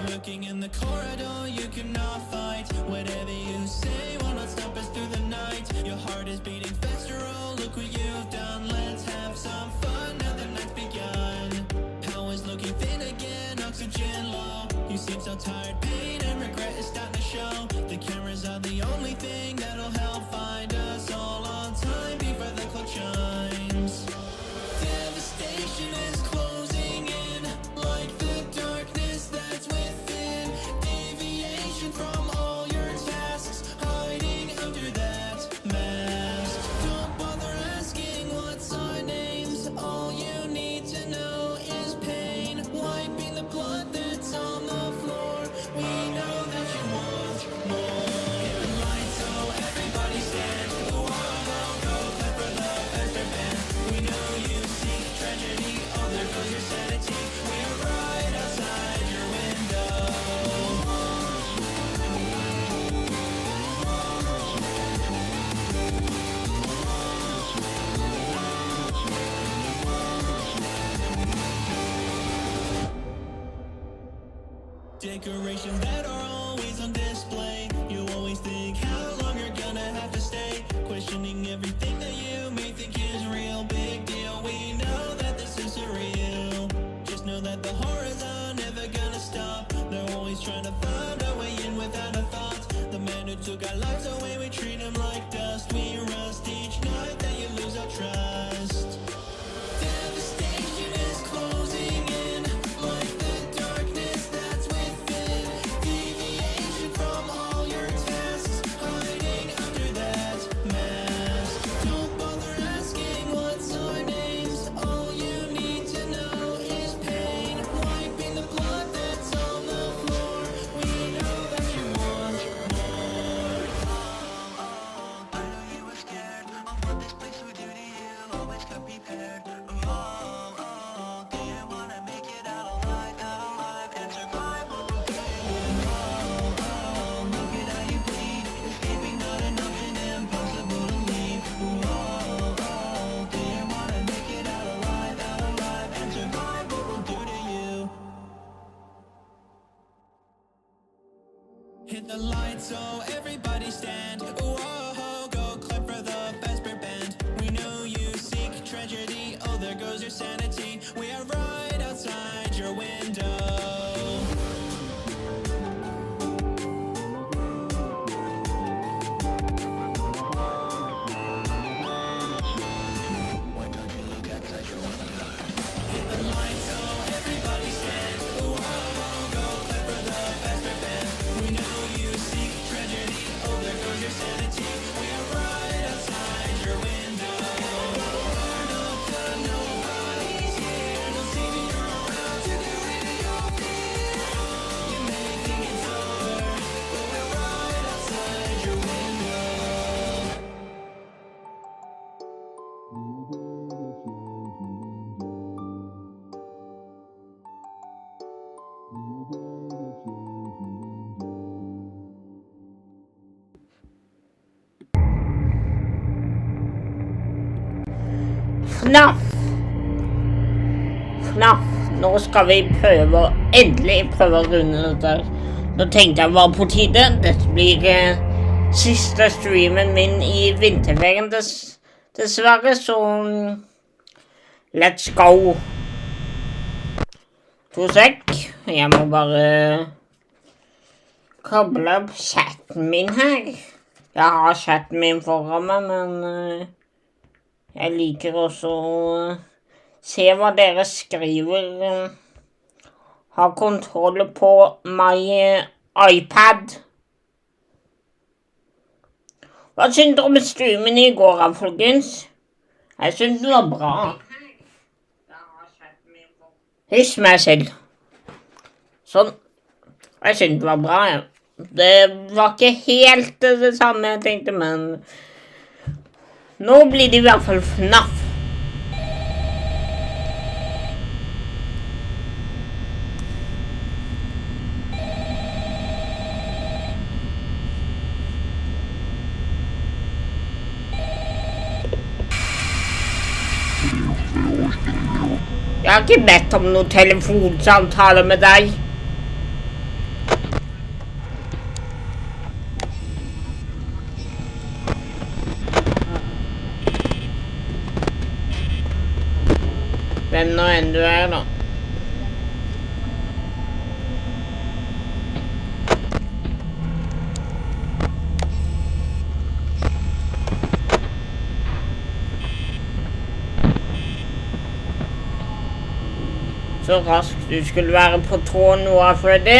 looking in the corridor, you cannot fight. Whatever you say will not stop us through the night. Your heart is beating faster, oh look what you've done. Let's have some fun, now the night's begun. Power's looking thin again, oxygen low. You seem so tired, pain and regret is starting to show. The cameras are the only thing that'll help find us all on time before the clock chimes. Devastation is closing in, like the darkness that's within. Deviation from all your tasks, hiding under that mask. Don't bother asking what's our names, all you need to know is pain. Wiping the blood that's on the floor, we know that you want more. Hit the lights so everybody stand. Whoa, go clap for the faster band. We know you seek tragedy, oh there goes your sanity. We're right outside your window. Decorations that are always on display. You always think how long you're gonna have to stay. Questioning everything that you may think is real. Big deal, we know that this is surreal. Just know that the horrors are never gonna stop. They're always trying to find a way in without a thought. The man who took our lives away, we treat him like dust. We rust each night that you lose our trust. Devastation is closing in, like the darkness that's within. Deviation from all your tasks, hiding under that mask. Don't bother asking what's our names, all you need to know is pain. Wiping the blood that's on the floor, we know that you want more. I know you were scared of what this place would do to you. Always come prepared. Didn't wanna make it out alive, and survive what we're doing. Look at how you bleed. Escaping not an option, impossible to leave. Didn't wanna make it out alive, and survive what we'll do to you. Hit the lights so everybody stand. Whoa, go clap for the Vesper band. We know you seek tragedy, oh there goes your sanity. We are right outside your window. Why don't you look outside your window? Hit the lights so everybody stand. Whoa, go clap for the Vesper band. We know you seek tragedy, oh there goes your sanity. We are right outside your window. Nobody's here, no saving your around to get rid of your fear. You may think it's over, but we're right outside your window. FNAF. FNAF. Nå skal vi endelig prøve å runde dette. Nå tenkte jeg var på tide. Dette blir siste streamen min i vinterferien dessverre, så let's go. To sek. Jeg må bare koble opp chatten min her. Jeg har chatten min foran meg, men jeg liker også å se hva dere skriver. Har kontroll på my iPad. Hva synes dere om streamen i går, folkens? Jeg synes det var bra. Hysj meg selv. Sånn. Jeg synes det var bra, ja. Det var ikke helt det samme jeg tenkte, men nå blir det i hvert fall FNAF. Jeg har ikke bedt om noen telefonsamtale med deg. Hvem nå enn du er, da. Så raskt du skulle være på tå nå, Freddy.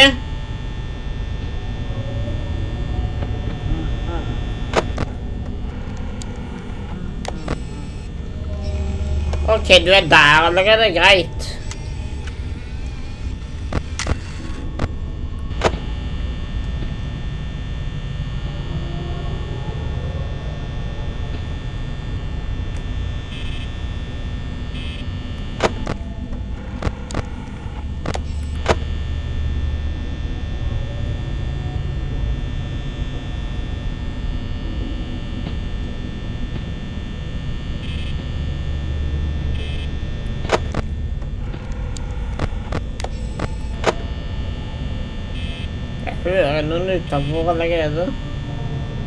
Ok, du er der allerede, greit. Jeg hører noen utenfor allerede.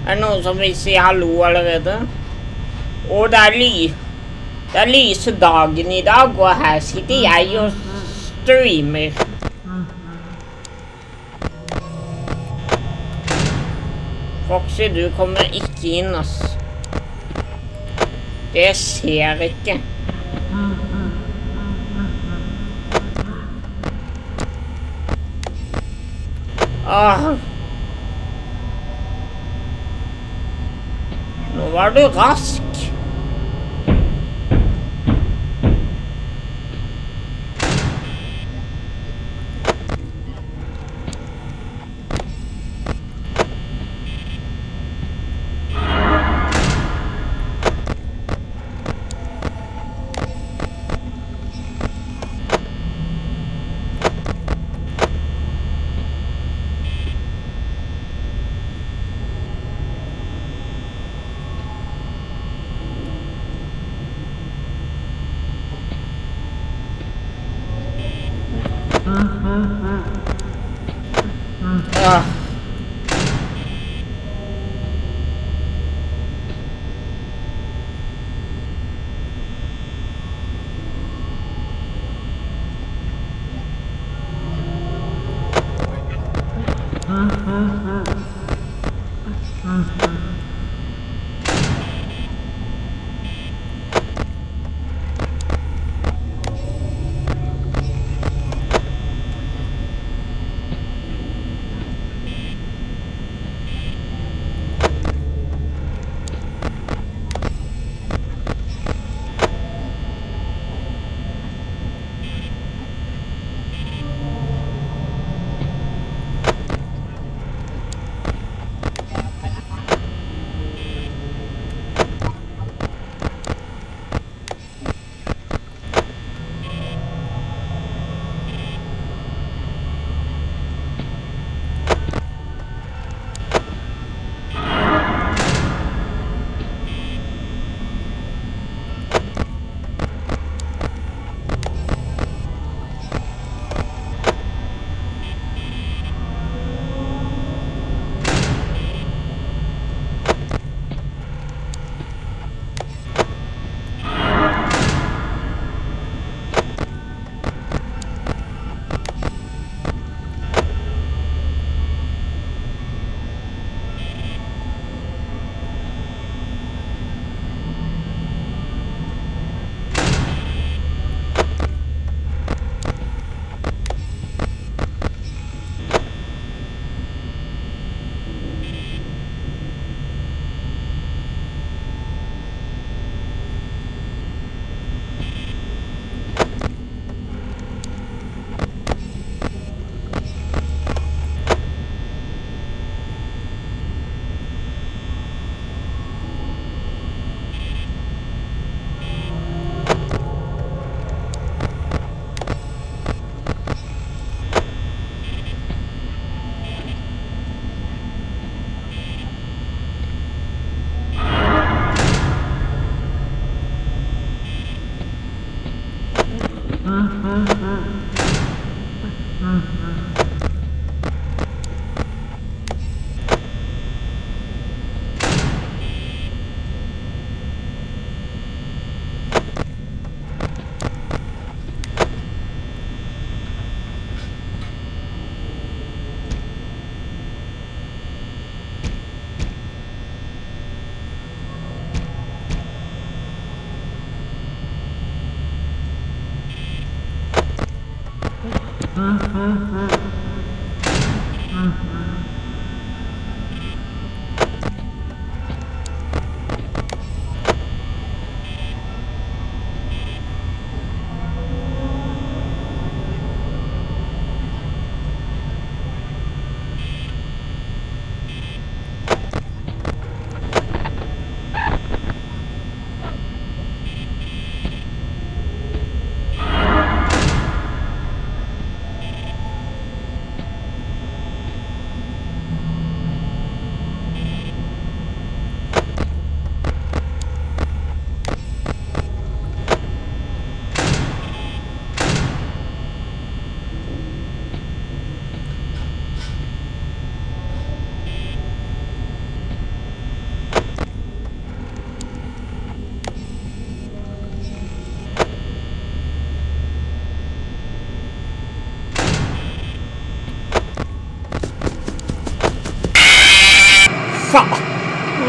Er det noen som vil si hallo allerede? Og det er lyse dagen i dag, og her sitter jeg og streamer. Foxy, du kommer ikke inn, ass. Det ser ikke. Nå var du rask.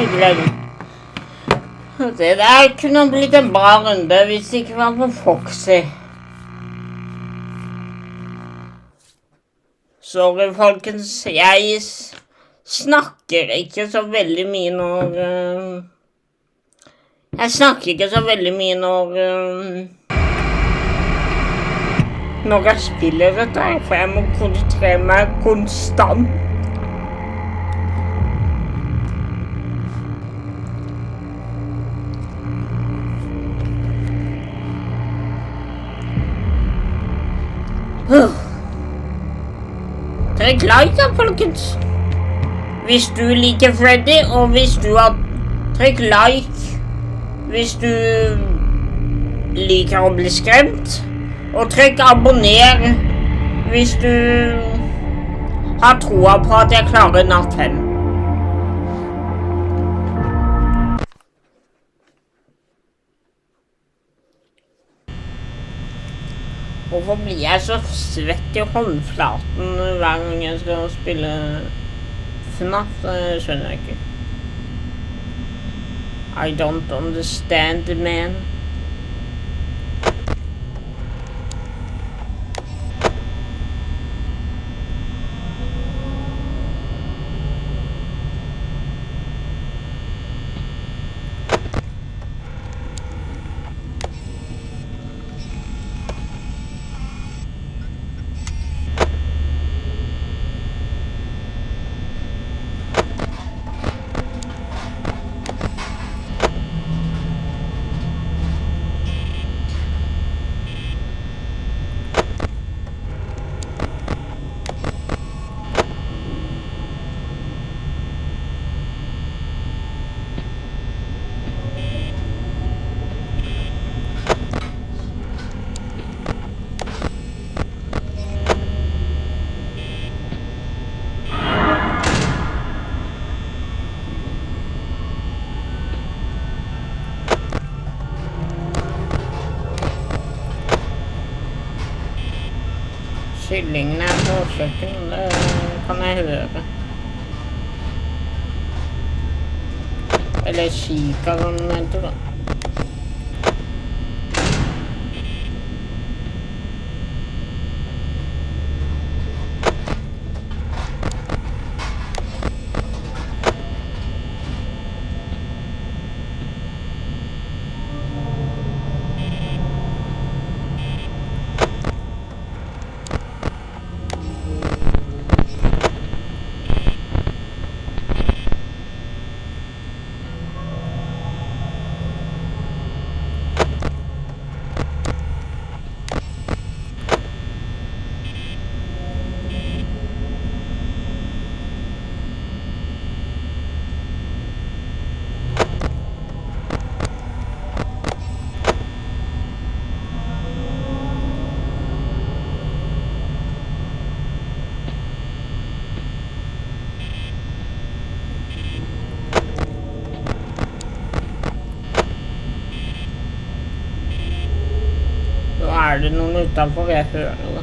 Jeg glemmer. Det der kunne blitt en bra runde hvis det ikke var på Foxy. Sorry, folkens. Jeg snakker ikke så veldig mye når... Jeg snakker ikke så veldig mye når jeg spiller dette, for jeg må konsentrere meg konstant. Trykk like da, folkens. Hvis du liker Freddy, og hvis du har trykk like hvis du liker å bli skremt, og trykk abonner hvis du har troa på at jeg klarer Natt 5. Hvorfor blir jeg så svett i håndflaten hver gang jeg skal spille FNAF? Det skjønner jeg ikke. I don't understand, man. Kyllingen på kjøkken, det kan jeg høre. Eller kikeren, heter det. Er det noen utenfor? Jeg hører det.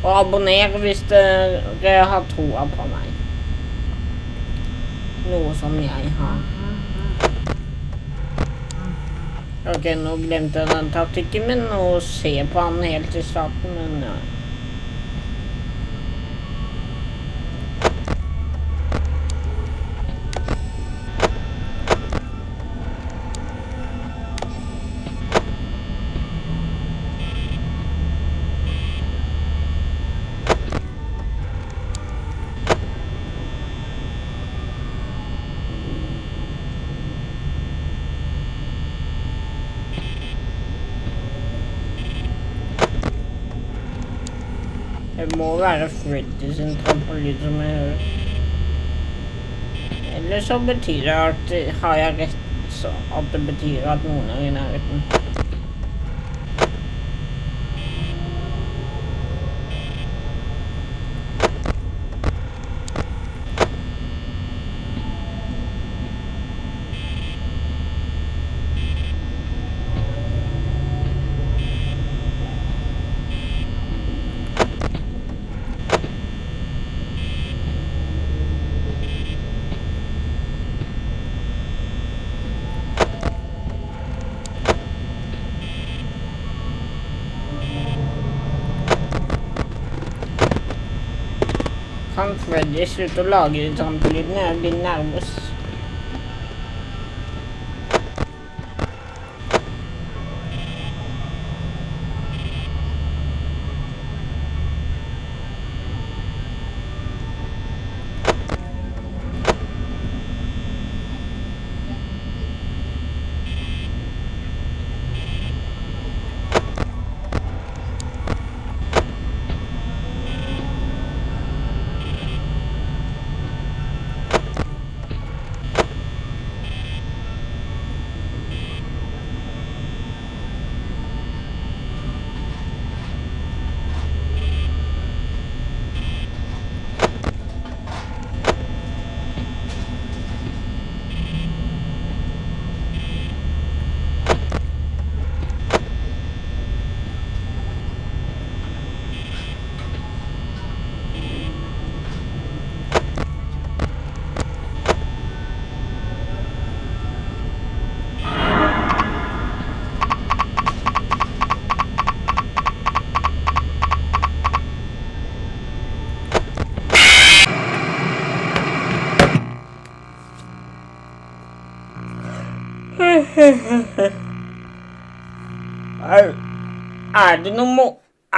Og abonner hvis dere har troa på meg. Noe som jeg har. Ok, nå glemte jeg den taktikken min, og se på han helt i starten, men ja. Det må være Freddy sin trampolin som jeg hører. Eller så betyr det at, har jeg rett, så at det betyr at noen er i nærheten. Kan Freddy slutte å lage de trampolidene? Jeg blir nervøs.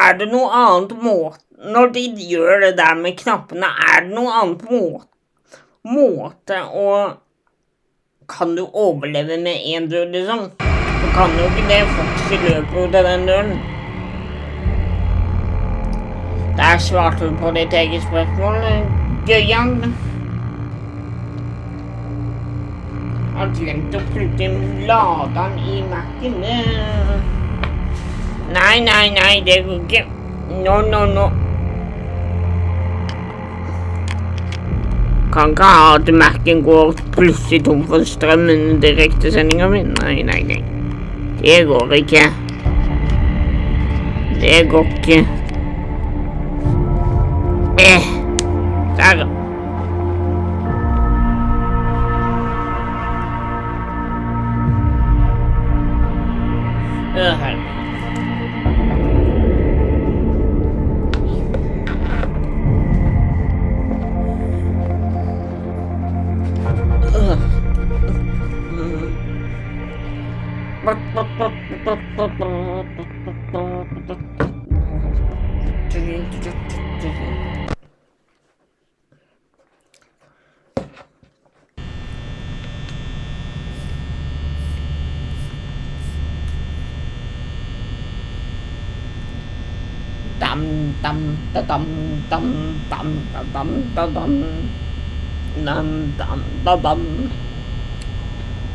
Er det noe annet måte når de gjør det der med knappene? Er det noe annet måte og kan du overleve med en dør, liksom? Du kan jo ikke det, Foxy løper ut av den døren. Der svarte du på ditt eget spørsmål, Gøyal. Jeg har glemt å putte laderen i Mac'en. Nei, det går ikke. No. Kan ikke ha at Mac'en går plutselig tom for strømmen direktesendinga mi. Nei. Det går ikke. Det går ikke. Der. Her.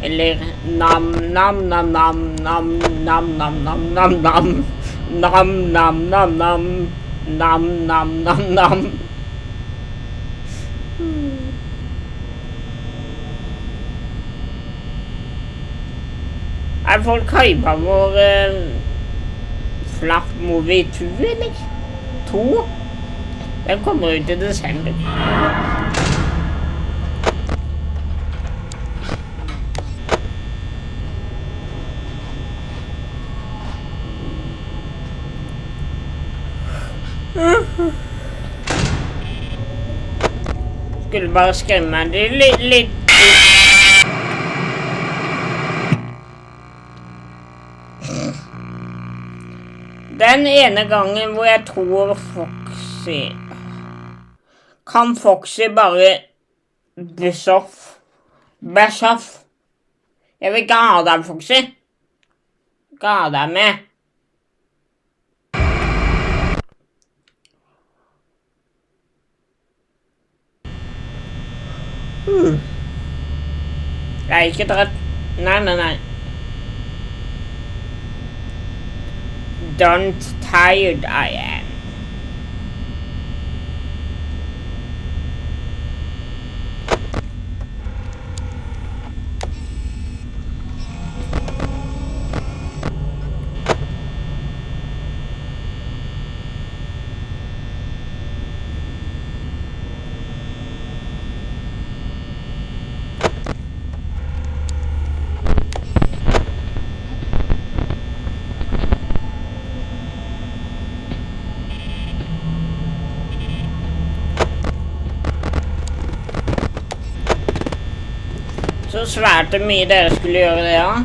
Eller nam. Er folk hypa vår FNAF Movie 2, eller? 2? Den kommer ut i desember. Skulle bare skremme det litt. Den ene gangen hvor jeg tror Foxy kan Foxy bare bæsj off. Jeg vil ikke ha deg, Foxy. Ikke ha deg med. Jeg er ikke trett. Nei. Don't tired I am. Så svært mye dere skulle gjøre det, ja.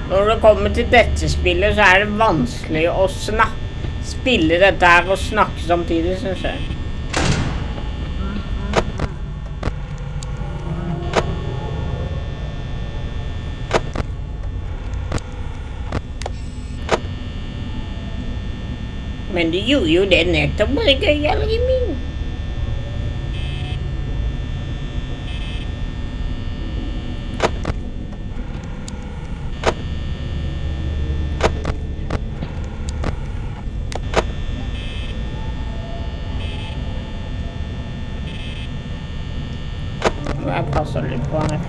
Når det kommer til dette spillet, så er det vanskelig å spille dette her og snakke samtidig, synes jeg. Men du gjorde jo det nettopp, Gøyal Gamer. Nå jeg passer litt på her.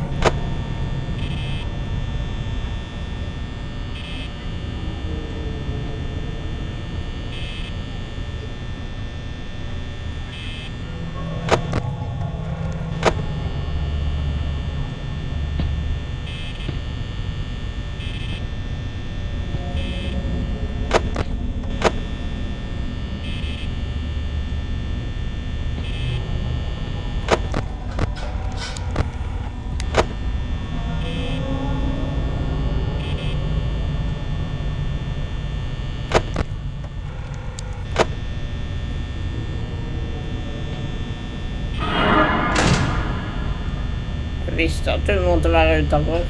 Jeg visste at du måtte være utenfor.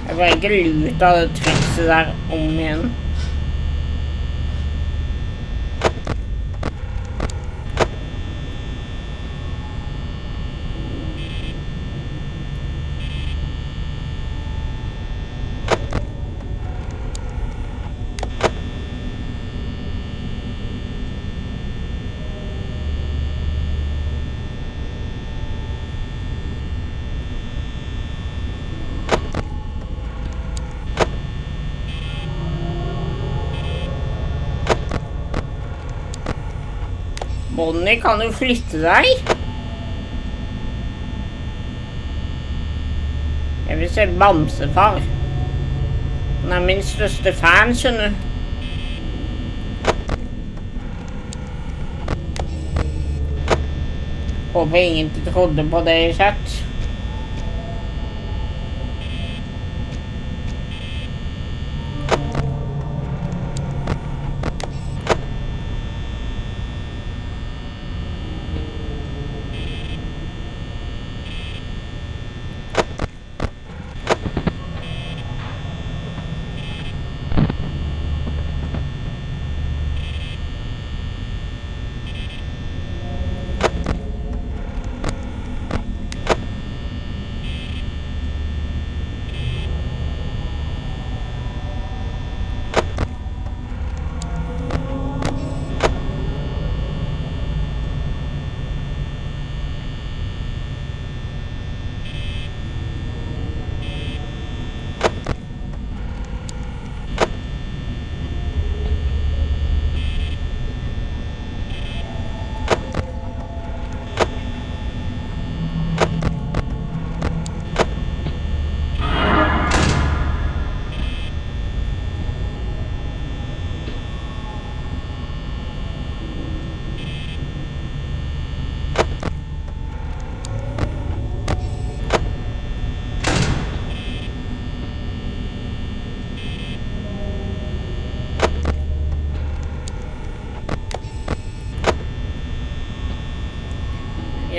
Jeg var ikke lurt av det trykset der om igjen. Bonnie, kan du flytte deg? Jeg vil se Bamsefar. Han er min største fan, skjønner du. Håper ingen trodde på det i chat.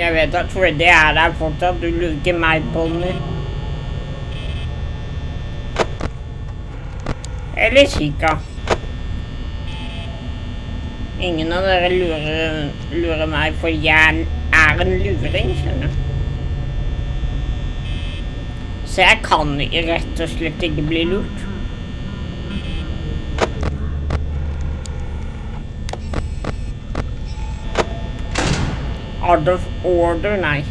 Jeg vet at Freddy der fortsatt. Du lurer meg på den. Eller kikka. Ingen av dere lurer meg, for jeg en luring, skjønner du. Så jeg kan rett og slett ikke bli lurt. Out of order, nei.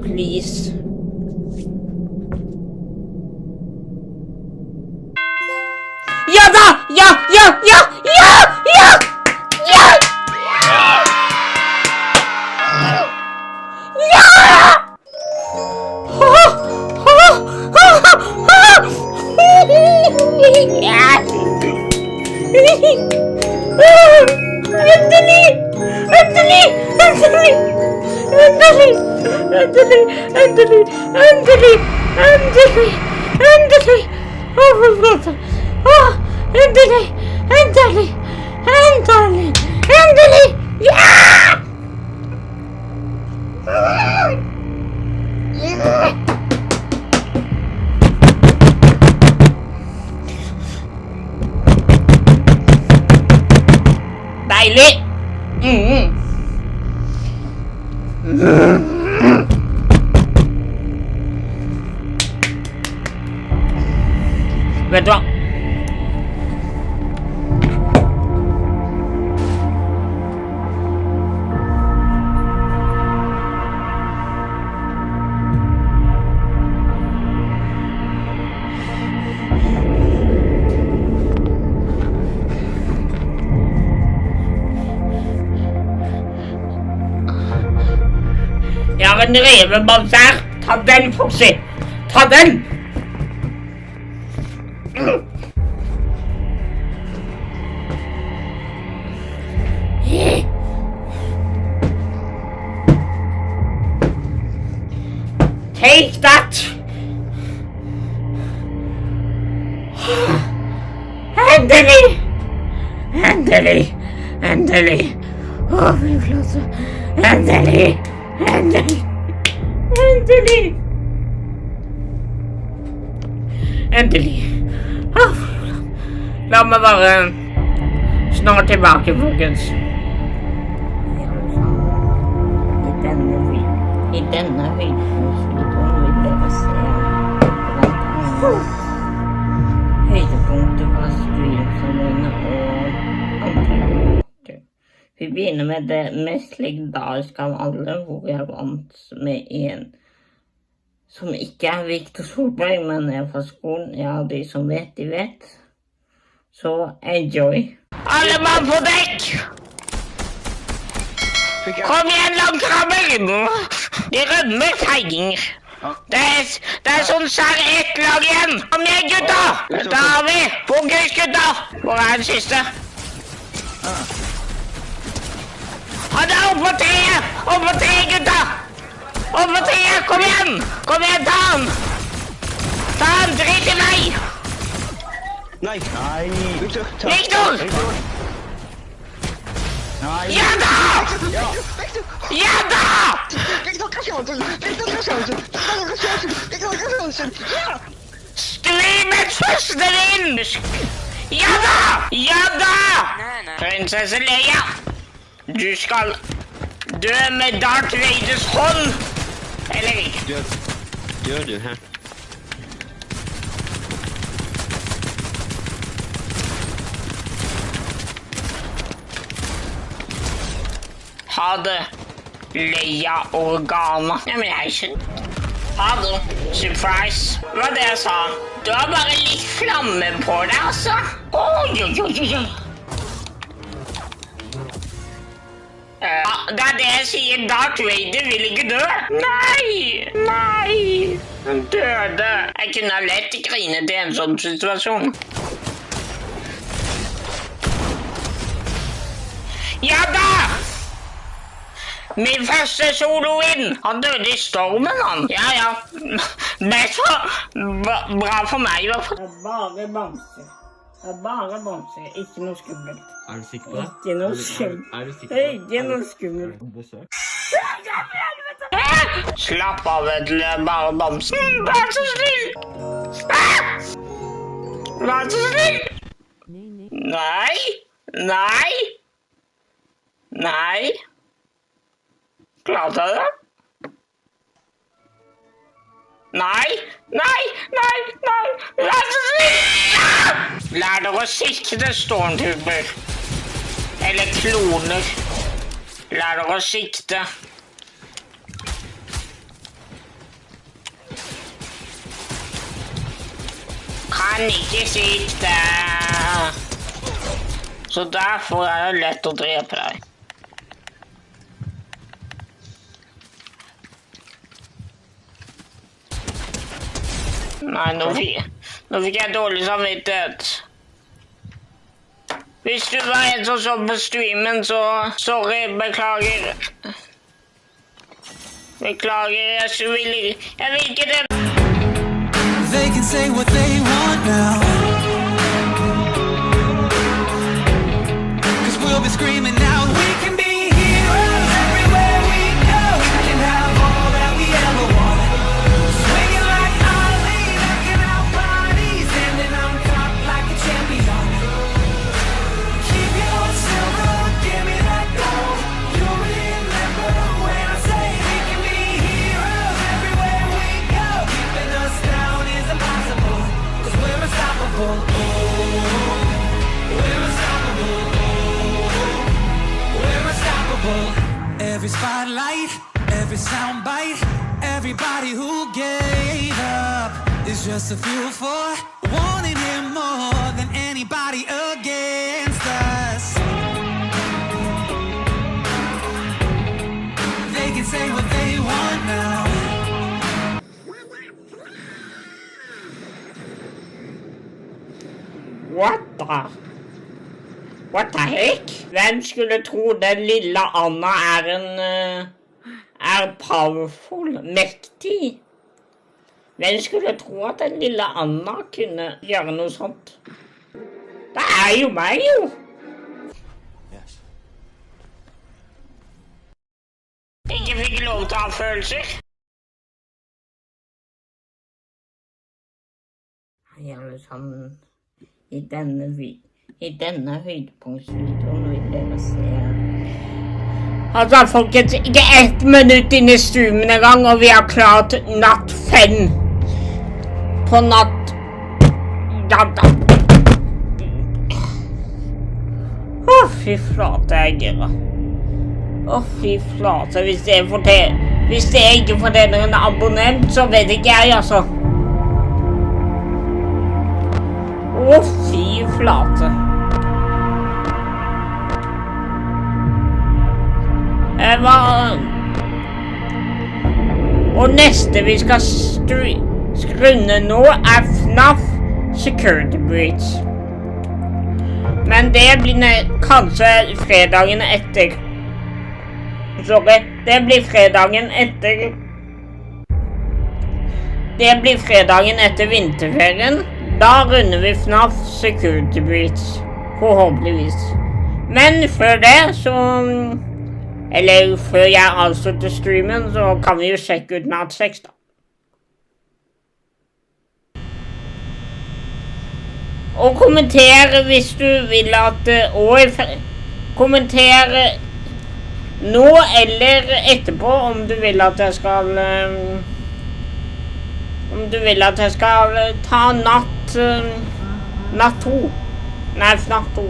Please. Ja da! Ja! Endelig! Ja! Deilig! Vet du hva? en revebamse her. Ta den, Foxy. Ta den! Take that! Endelig! Endelig! Endelig! Å, fy flate. Endelig! Endelig! Endelig! Endelig! Å, fy flate. La meg bare snart tilbake, folkens. I denne videoen vil dere se høydepunkter fra streamene og andre måter. Vi begynner med det mest legendariske av alle, hvor jeg vant med en som ikke er Victor Solberg, men er fra skolen. Ja, de som vet, de vet. Så enjoy. Alle mann på dekk! Kom igjen, langkrabber! De rømmer feiginger. Det er sånn sær ett lag igjen. Kom igjen, gutta! Dette har vi. Fokus, gutta! Hvor er den siste? Han er oppe på treet! Oppe på treet, gutta! Oppe på treet! Kom igjen! Kom igjen, ta han! Ta han, drit i meg! Nei! Victor! Victor! Ja da! Ja da! Streamets første vind! Ja da! Ja da! Prinsesse Leia, du skal dø med Darth Vaders hånd, eller ikke? Dør du, hæ? Ha det, Leia Organa. Ja, men jeg skjønner. Ha det, surprise. Hva det jeg sa? Du har bare litt flamme på deg, altså. Oi. Det er det jeg sier, Darth Vader vil ikke dø. Nei. Han døde. Jeg kunne lett grine til en sånn situasjon. Ja da! Min første solo-win! Han døde i stormen, han. Ja. Best bra for meg, i hvert fall. Det er bare bamse. Ikke noe skummelt. Er du sikker på det? Ikke noe skummelt. Er du sikker på det? Ikke noe skummelt. Besøk? Slapp av, vet du. Bare bamse. Vær så snill! Vær så snill! Nei. Klarte jeg det? Nei! Vær så snill! Lær dere å sikte, stormtrooper. Eller kloner. Lær dere å sikte. Kan ikke sikte. Så derfor er det lett å drepe deg. Nei, nå fikk jeg dårlig samvittighet. Hvis du var en som så på streamen, så sorry, beklager. Jeg vil ikke det. They can say what they want now, 'cause we'll be screaming out, we can be heroes everywhere we go. We can have all that we ever want. Swinging like alley, rocking our bodies, standing on top like a champion. Keep your silver, give me that gold. You'll remember when I say we can be heroes everywhere we go. Keeping us down is impossible, 'cause we're unstoppable. We're unstoppable. We're unstoppable. Every spotlight, every soundbite, everybody who gave up is just a fuel for wanting him more than anybody against us. They can say what they want now. What the heck? Hvem skulle tro den lille Anna er powerful, mektig? Hvem skulle tro at den lille Anna kunne gjøre noe sånt? Det er jo meg, jo! Ikke fikk lov til å ha følelser. Hei alle sammen. I denne høydepunktsvideoen vil dere se. Altså folkens, ikke 1 minutt inn i streamen en gang, og vi har klart natt 5. På natt... Fy flate, jeg gira. Fy flate, hvis det ikke fortjener en abonnent, så vet ikke jeg, altså. Fy flate. Og neste vi skal runde nå er FNAF Security Breach. Men det blir kanskje fredagen etter. Sorry, det blir fredagen etter vinterferien. Da runder vi FNAF Security Breach, forhåpentligvis. Men før det, eller før jeg avslutter streamen, så kan vi jo sjekke ut natt 6 da. Og kommentere hvis du vil at, kommentere nå eller etterpå om du vil at jeg skal, ta natt 2. Nei, FNAF 2.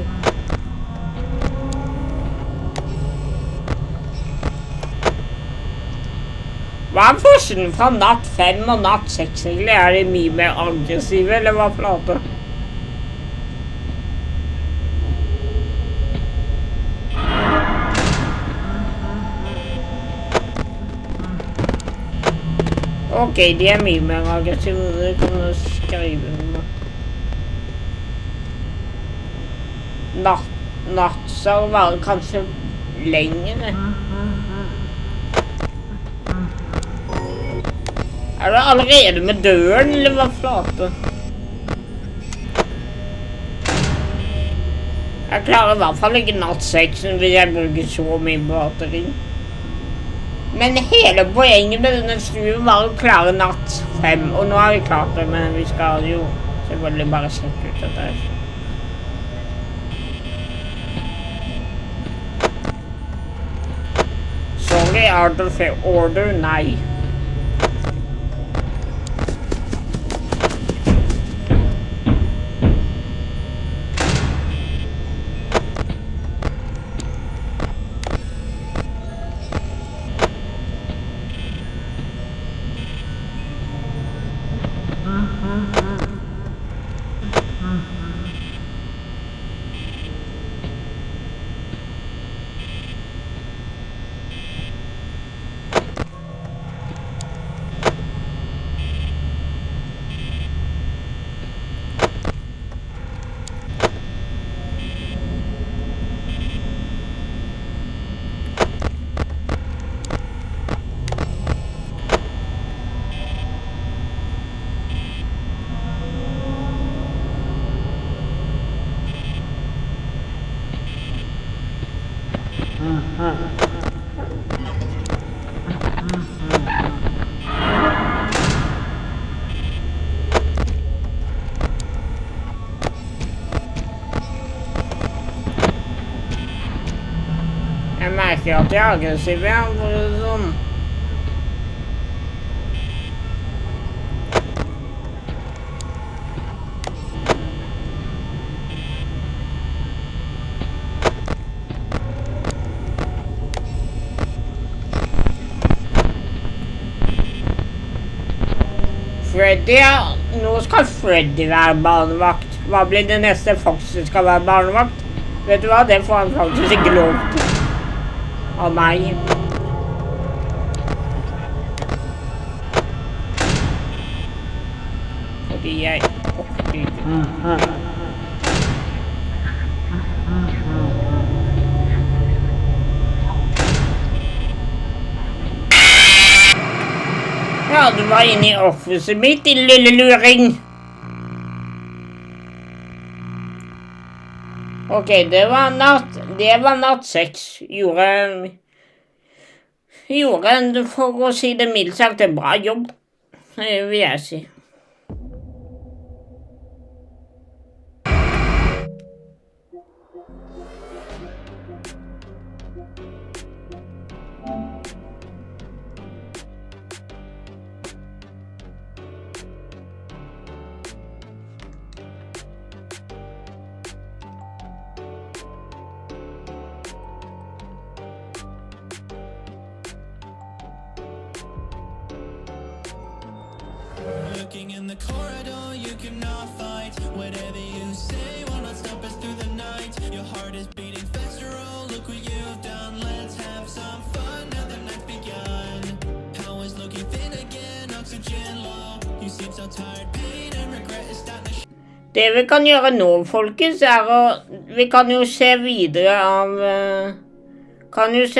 Hva er forskjellen fra natt 5 og natt 6 egentlig? Er de mye mer aggressive, eller hva flate? Ok, de er mye mer aggressive, det kan du skrive med. Natt skal være kanskje lengre. Er du allerede med døren, eller hva flate? Jeg klarer i hvert fall ikke natt 6 hvis jeg bruker så mye batteri. Men hele poenget med denne streamen var å klare natt 5, og nå har vi klart det, men vi skal jo selvfølgelig bare sjekke ut dette her. Sorry, out of order, nei. Jeg merker at jeg er aggressiv igjen, for det er sånn. Freddy, nå skal Freddy være barnevakt. Hva blir det neste Foxy skal være barnevakt? Vet du hva, det får han faktisk ikke lov til. Av meg. Fordi jeg orker ikke. du var inne i offiset mitt, din lille luring. Ok, det var natt 6. Gjorde en, for å si det mildt sagt, en bra jobb, vil jeg si. Looking in the corridor, you cannot fight. Whatever you say will not stop us through the night. Your heart is beating faster, oh look what you've done. Let's have some fun, now the night's begun. Power's looking thin again, oxygen low. You seem so tired, pain and regret is starting to Det vi kan gjøre nå, folkens, vi kan jo se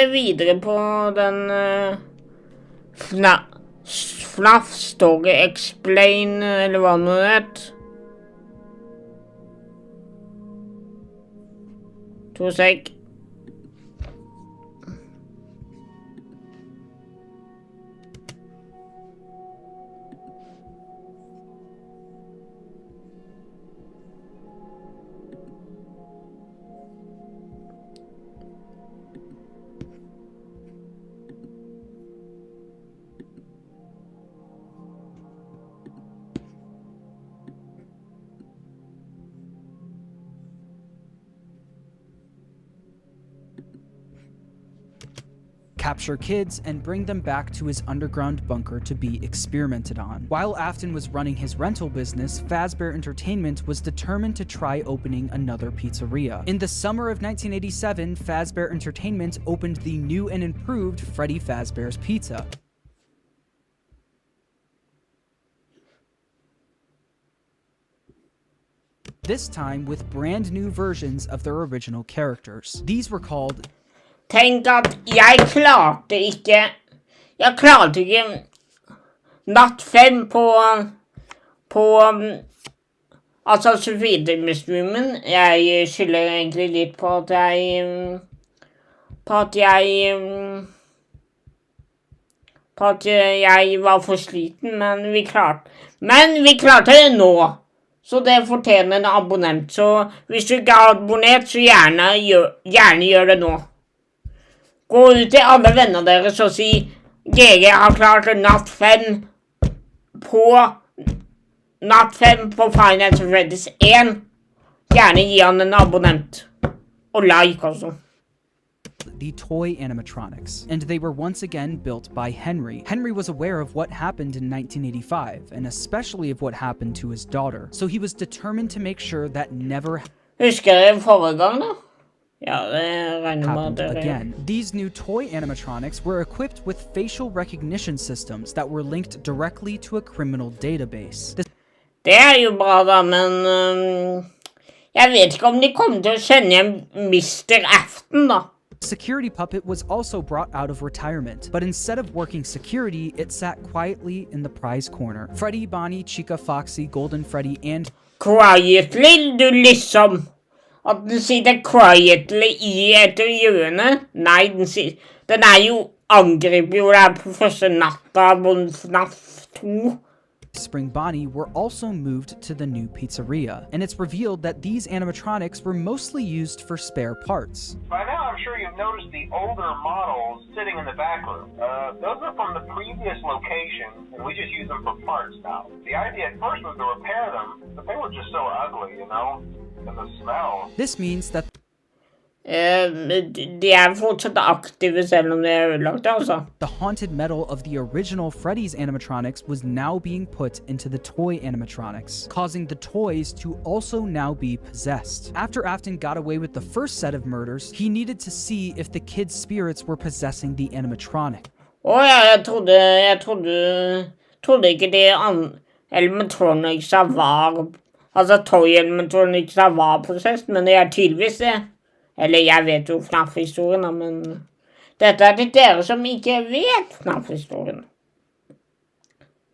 videre på den FNAF Story Explain, eller hva det heter. 2 sek. Capture kids and bring them back to his underground bunker to be experimented on. While Afton was running his rental business, Fazbear Entertainment was determined to try opening another pizzeria. In the summer of 1987, Fazbear Entertainment opened the new and improved Freddy Fazbear's Pizza. This time with brand new versions of their original characters. These were called Tenk at jeg klarte ikke natt 5 på altså Sofie-streamen. Jeg skylder egentlig litt på at jeg var for sliten, men vi klarte det nå. Så det fortjener en abonnent. Så hvis du ikke har abonnert, så gjerne gjør det nå. Gå ut til alle venner deres og si GG har klart natt 5 på Final Fantasy 1. Gjerne gi han en abonnent. Og like også. The toy animatronics, and they were once again built by Henry. Henry was aware of what happened in 1985, and especially of what happened to his daughter, so he was determined to make sure that never Husker jeg forrige gang da? Ja, det regner med happened det. again. These new toy animatronics were equipped with facial recognition systems that were linked directly to a criminal database. Det jo bra da, men jeg vet ikke om de kommer til å kjenne igjen Mr. Afton da. Security puppet was also brought out of retirement, but instead of working security, it sat quietly in the prize corner. Freddy, Bonnie, Chica, Foxy, Golden Freddy, and Quietly, du liksom. At den sitter quietly i et hjørne. Nei, den jo angriper jo der på første natta på FNAF 2. Spring Bonnie were also moved to the new pizzeria, and it's revealed that these animatronics were mostly used for spare parts. By now, I'm sure you've noticed the older models sitting in the back room. Those are from the previous location, and we just use them for parts now. The idea at first was to repair them, but they were just so ugly, you know, and the smell. This means that De fortsatt aktive selv om det ødelagt, altså. the haunted metal of the original Freddy's animatronics was now being put into the toy animatronics, causing the toys to also now be possessed. After Afton got away with the first set of murders, he needed to see if the kids' spirits were possessing the animatronic. Ja, jeg trodde ikke det animatronicsa var, altså toy animatronicsa var possessed, men det tydeligvis det. Eller jeg vet jo FNAF-historien, men dette til dere som ikke vet FNAF-historien.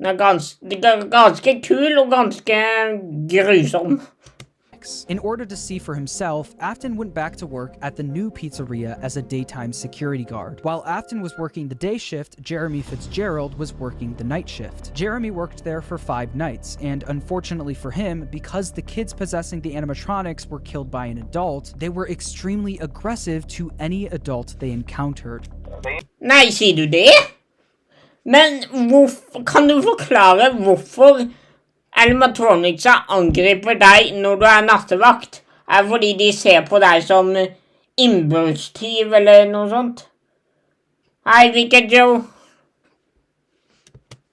Den er ganske kul og ganske grusom. In order to see for himself, Afton went back to work at the new pizzeria as a daytime security guard. While Afton was working the day shift, Jeremy Fitzgerald was working the night shift. Jeremy worked there for 5 nights, and unfortunately for him, because the kids possessing the animatronics were killed by an adult, they were extremely aggressive to any adult they encountered. Nei, sier du det? Men kan du forklare hvorfor animatronicsa angriper deg når du er nattevakt? Er det fordi de ser på deg som innbruddstyv eller noe sånt? Hei, Wicked Joe.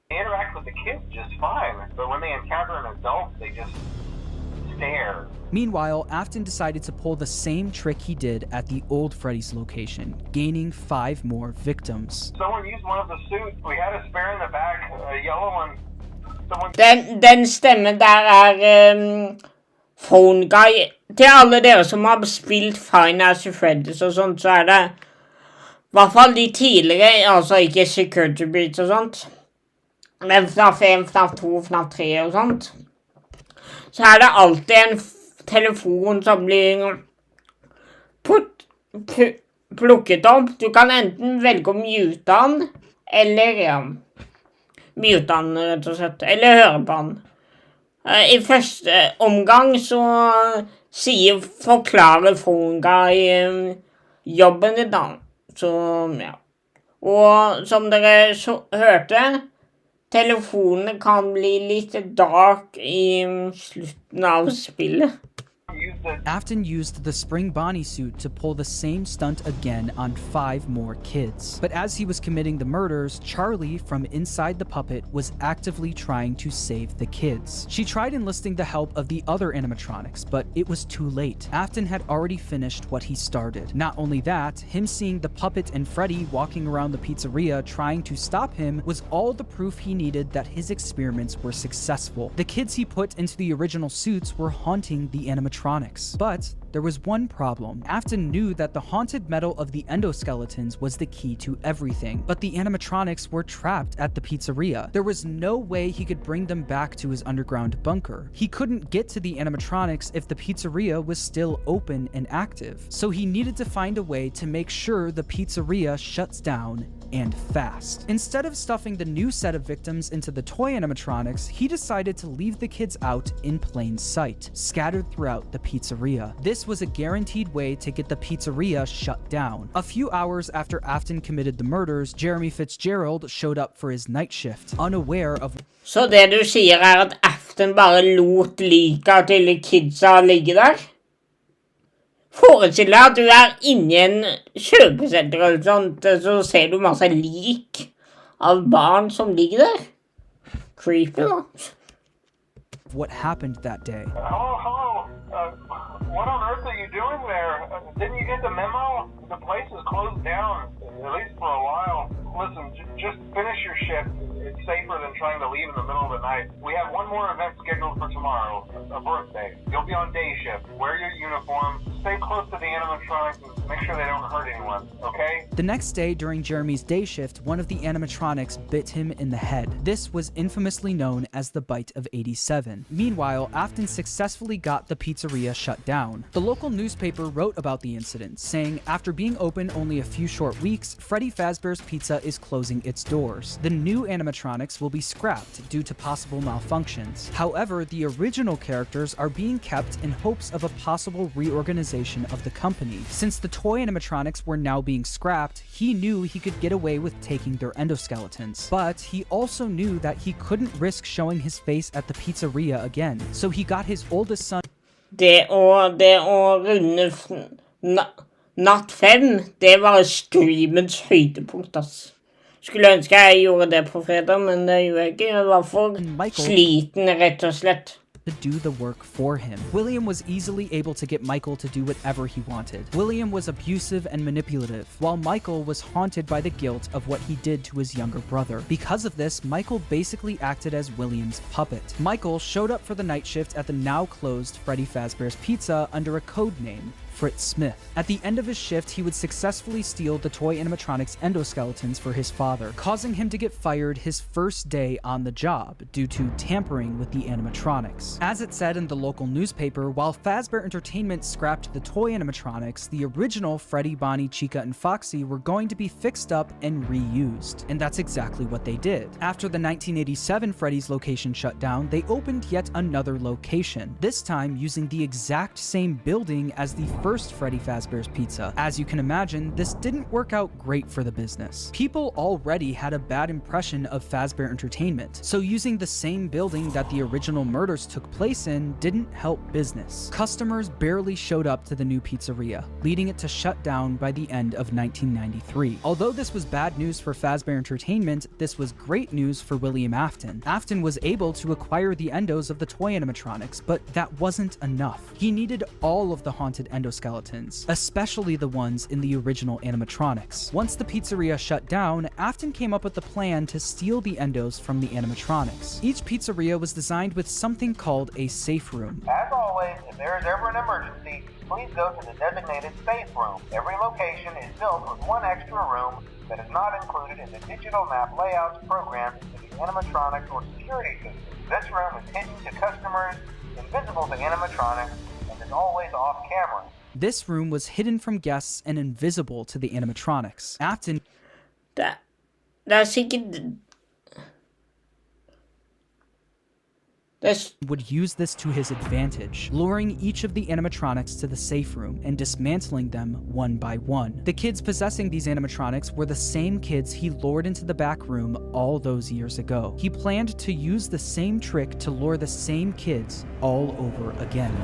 They interact with the kids just fine, but when they encounter an adult, they just stare. Meanwhile, Afton decided to pull the same trick he did at the old Freddy's location, gaining 5 more victims. Someone used one of the suits. We had a spare in the back, a yellow one. Den stemmen der Phone Guy. Til alle dere som har spilt Five Nights at Freddy's og sånt, så det i hvert fall de tidligere, altså ikke Security Breach og sånt, men FNAF 1, FNAF 2, FNAF 3 og sånt, så det alltid en telefon som blir plukket opp. Du kan enten velge å mute den, eller mute han, rett og slett, eller høre på han. I første omgang så forklarer Phone Guy jobben din da. Så, ja. Og som dere hørte, telefonene kan bli litt dark i slutten av spillet. Afton used the spring Bonnie suit to pull the same stunt again on 5 more kids. But as he was committing the murders, Charlie, from inside the puppet, was actively trying to save the kids. She tried enlisting the help of the other animatronics, but it was too late. Afton had already finished what he started. Not only that, him seeing the puppet and Freddy walking around the pizzeria trying to stop him was all the proof he needed that his experiments were successful. The kids he put into the original suits were haunting the animatronics. But there was one problem. Afton knew that the haunted metal of the endoskeletons was the key to everything, but the animatronics were trapped at the pizzeria. There was no way he could bring them back to his underground bunker. He couldn't get to the animatronics if the pizzeria was still open and active, so he needed to find a way to make sure the pizzeria shuts down and fast. Instead of stuffing the new set of victims into the toy animatronics, he decided to leave the kids out in plain sight, scattered throughout the pizzeria. This was a guaranteed way to get the pizzeria shut down. A few hours after Afton committed the murders, Jeremy Fitzgerald showed up for his night shift, unaware of... Så det du sier at Afton bare lot lika til kidsa ligge der? Forestill deg at du inne i en kjøpesenter eller sånt, så ser du masse lik av barn som ligger der. Creepy, da. What happened that day. Hello. What on earth are you doing there? Didn't you get the memo? The place is closed down, at least for a while. Listen, just finish your shift. It's safer than trying to leave in the middle of the night. We have one more event scheduled for tomorrow, a birthday. You'll be on day shift. Wear your uniform. Stay close to the animatronics and make sure they don't hurt anyone, okay? The next day, during Jeremy's day shift, one of the animatronics bit him in the head. This was infamously known as the bite of 87. Meanwhile, Afton successfully got the pizzeria shut down. The local newspaper wrote about the incident, saying after being open only a few short weeks, Freddy Fazbear's Pizza is closing its doors. The new animatronics will be scrapped due to possible malfunctions. However, the original characters are being kept in hopes of a possible reorganization of the company. Since the toy animatronics were now being scrapped, he knew he could get away with taking their endoskeletons. But he also knew that he couldn't risk showing his face at the pizzeria again, so he got his oldest son... Det å runde Natt 5, det var streamens høydepunkt, ass. Skulle ønske jeg gjorde det på fredag, men det gjorde jeg ikke. Jeg var for sliten, rett og slett. To do the work for him. William was easily able to get Michael to do whatever he wanted. William was abusive and manipulative, while Michael was haunted by the guilt of what he did to his younger brother. Because of this, Michael basically acted as William's puppet. Michael showed up for the night shift at the now closed Freddy Fazbear's Pizza under a code name, Fritz Smith. At the end of his shift, he would successfully steal the toy animatronics endoskeletons for his father, causing him to get fired his first day on the job due to tampering with the animatronics. As it said in the local newspaper, while Fazbear Entertainment scrapped the toy animatronics, the original Freddy, Bonnie, Chica, and Foxy were going to be fixed up and reused. And that's exactly what they did. After the 1987 Freddy's location shut down, they opened yet another location, this time using the exact same building as the first Freddy Fazbear's Pizza. As you can imagine, this didn't work out great for the business. People already had a bad impression of Fazbear Entertainment, so using the same building that the original murders took place in didn't help business. Customers barely showed up to the new pizzeria, leading it to shut down by the end of 1993. Although this was bad news for Fazbear Entertainment, this was great news for William Afton. Afton was able to acquire the endos of the toy animatronics, but that wasn't enough. He needed all of the haunted endoskeletons, especially the ones in the original animatronics. Once the pizzeria shut down, Afton came up with the plan to steal the endos from the animatronics. Each pizzeria was designed with something called a safe room. As always, if there is ever an emergency, please go to the designated safe room. Every location is built with one extra room that is not included in the digital map layouts programmed into the animatronics or security system. This room is hidden to customers, invisible to animatronics, and is always off camera. This room was hidden from guests and invisible to the animatronics. Afton Det er sikkert would use this to his advantage, luring each of the animatronics to the safe room and dismantling them one by one. The kids possessing these animatronics were the same kids he lured into the back room all those years ago. He planned to use the same trick to lure the same kids all over again.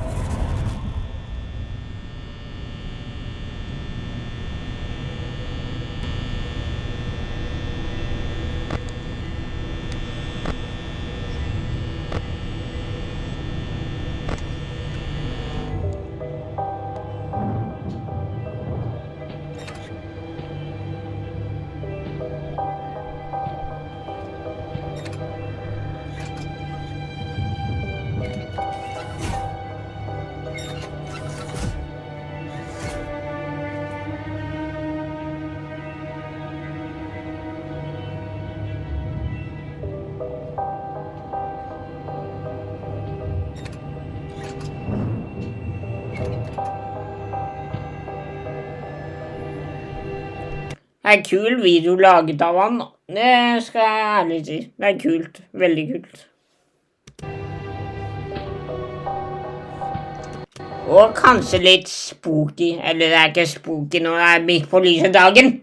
Det er kul video laget av han. Det skal jeg ærlig si. Det er kult. Veldig kult. Og kanskje litt spooky. Eller det er ikke spooky når det er midt på lyse dagen.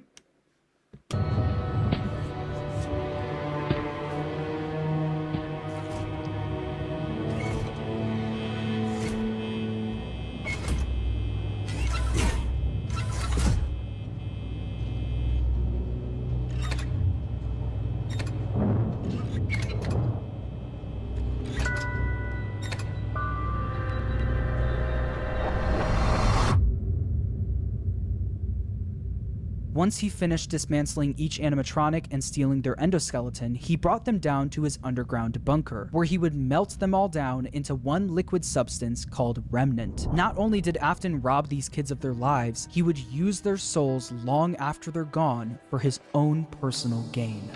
Once he finished dismantling each animatronic and stealing their endoskeleton, he brought them down to his underground bunker, where he would melt them all down into one liquid substance called remnant. Not only did Afton rob these kids of their lives, he would use their souls long after they're gone for his own personal gain.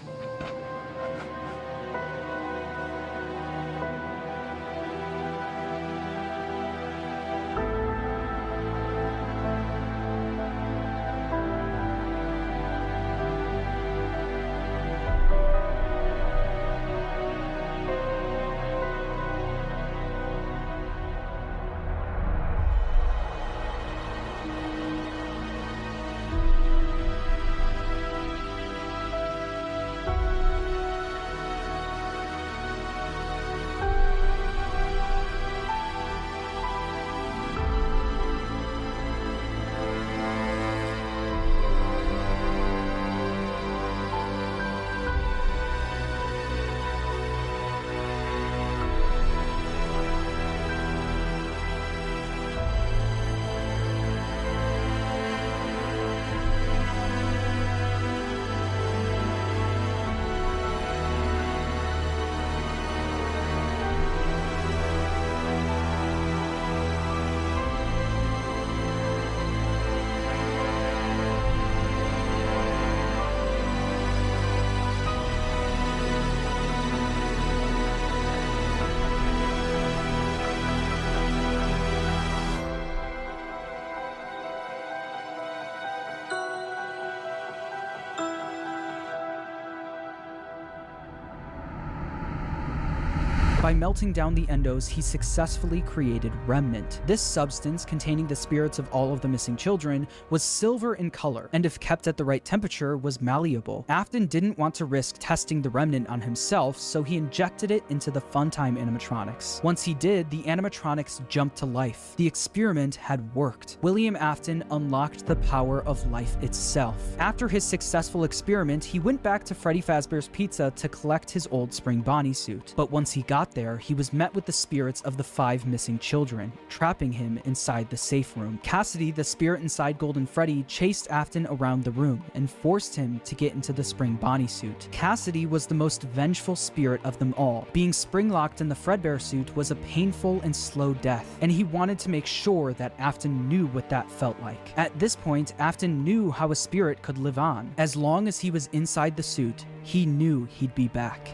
By melting down the endos, he successfully created Remnant. This substance, containing the spirits of all of the missing children, was silver in color, and if kept at the right temperature, was malleable. Afton didn't want to risk testing the Remnant on himself, so he injected it into the Funtime animatronics. Once he did, the animatronics jumped to life. The experiment had worked. William Afton unlocked the power of life itself. After his successful experiment, he went back to Freddy Fazbear's Pizza to collect his old spring Bonnie suit. But once he got there, he was met with the spirits of the 5 missing children, trapping him inside the safe room. Cassidy, the spirit inside Golden Freddy, chased Afton around the room and forced him to get into the spring Bonnie suit. Cassidy was the most vengeful spirit of them all. Being spring-locked in the Fredbear suit was a painful and slow death, and he wanted to make sure that Afton knew what that felt like. At this point, Afton knew how a spirit could live on. As long as he was inside the suit, he knew he'd be back.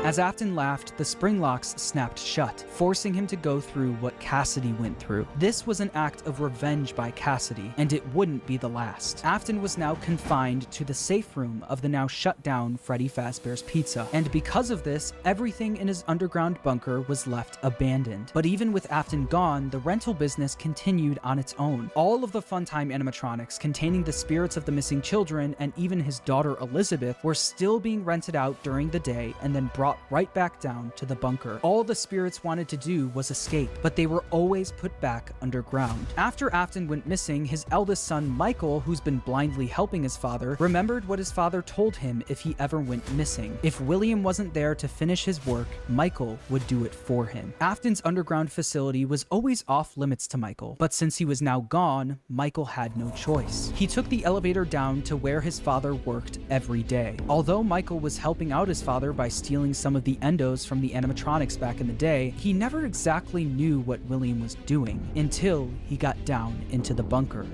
As Afton laughed, the spring locks snapped shut, forcing him to go through what Cassidy went through. This was an act of revenge by Cassidy, and it wouldn't be the last. Afton was now confined to the safe room of the now shut down Freddy Fazbear's Pizza, and because of this, everything in his underground bunker was left abandoned. But even with Afton gone, the rental business continued on its own. All of the Funtime animatronics containing the spirits of the missing children and even his daughter Elizabeth were still being rented out during the day and then brought right back down to the bunker. All the spirits wanted to do was escape, but they were always put back underground. After Afton went missing, his eldest son Michael, who's been blindly helping his father, remembered what his father told him if he ever went missing. If William wasn't there to finish his work, Michael would do it for him. Afton's underground facility was always off limits to Michael, but since he was now gone, Michael had no choice. He took the elevator down to where his father worked every day. Although Michael was helping out his father by stealing some of the endos from the animatronics back in the day, he never exactly knew what William was doing until he got down into the bunker.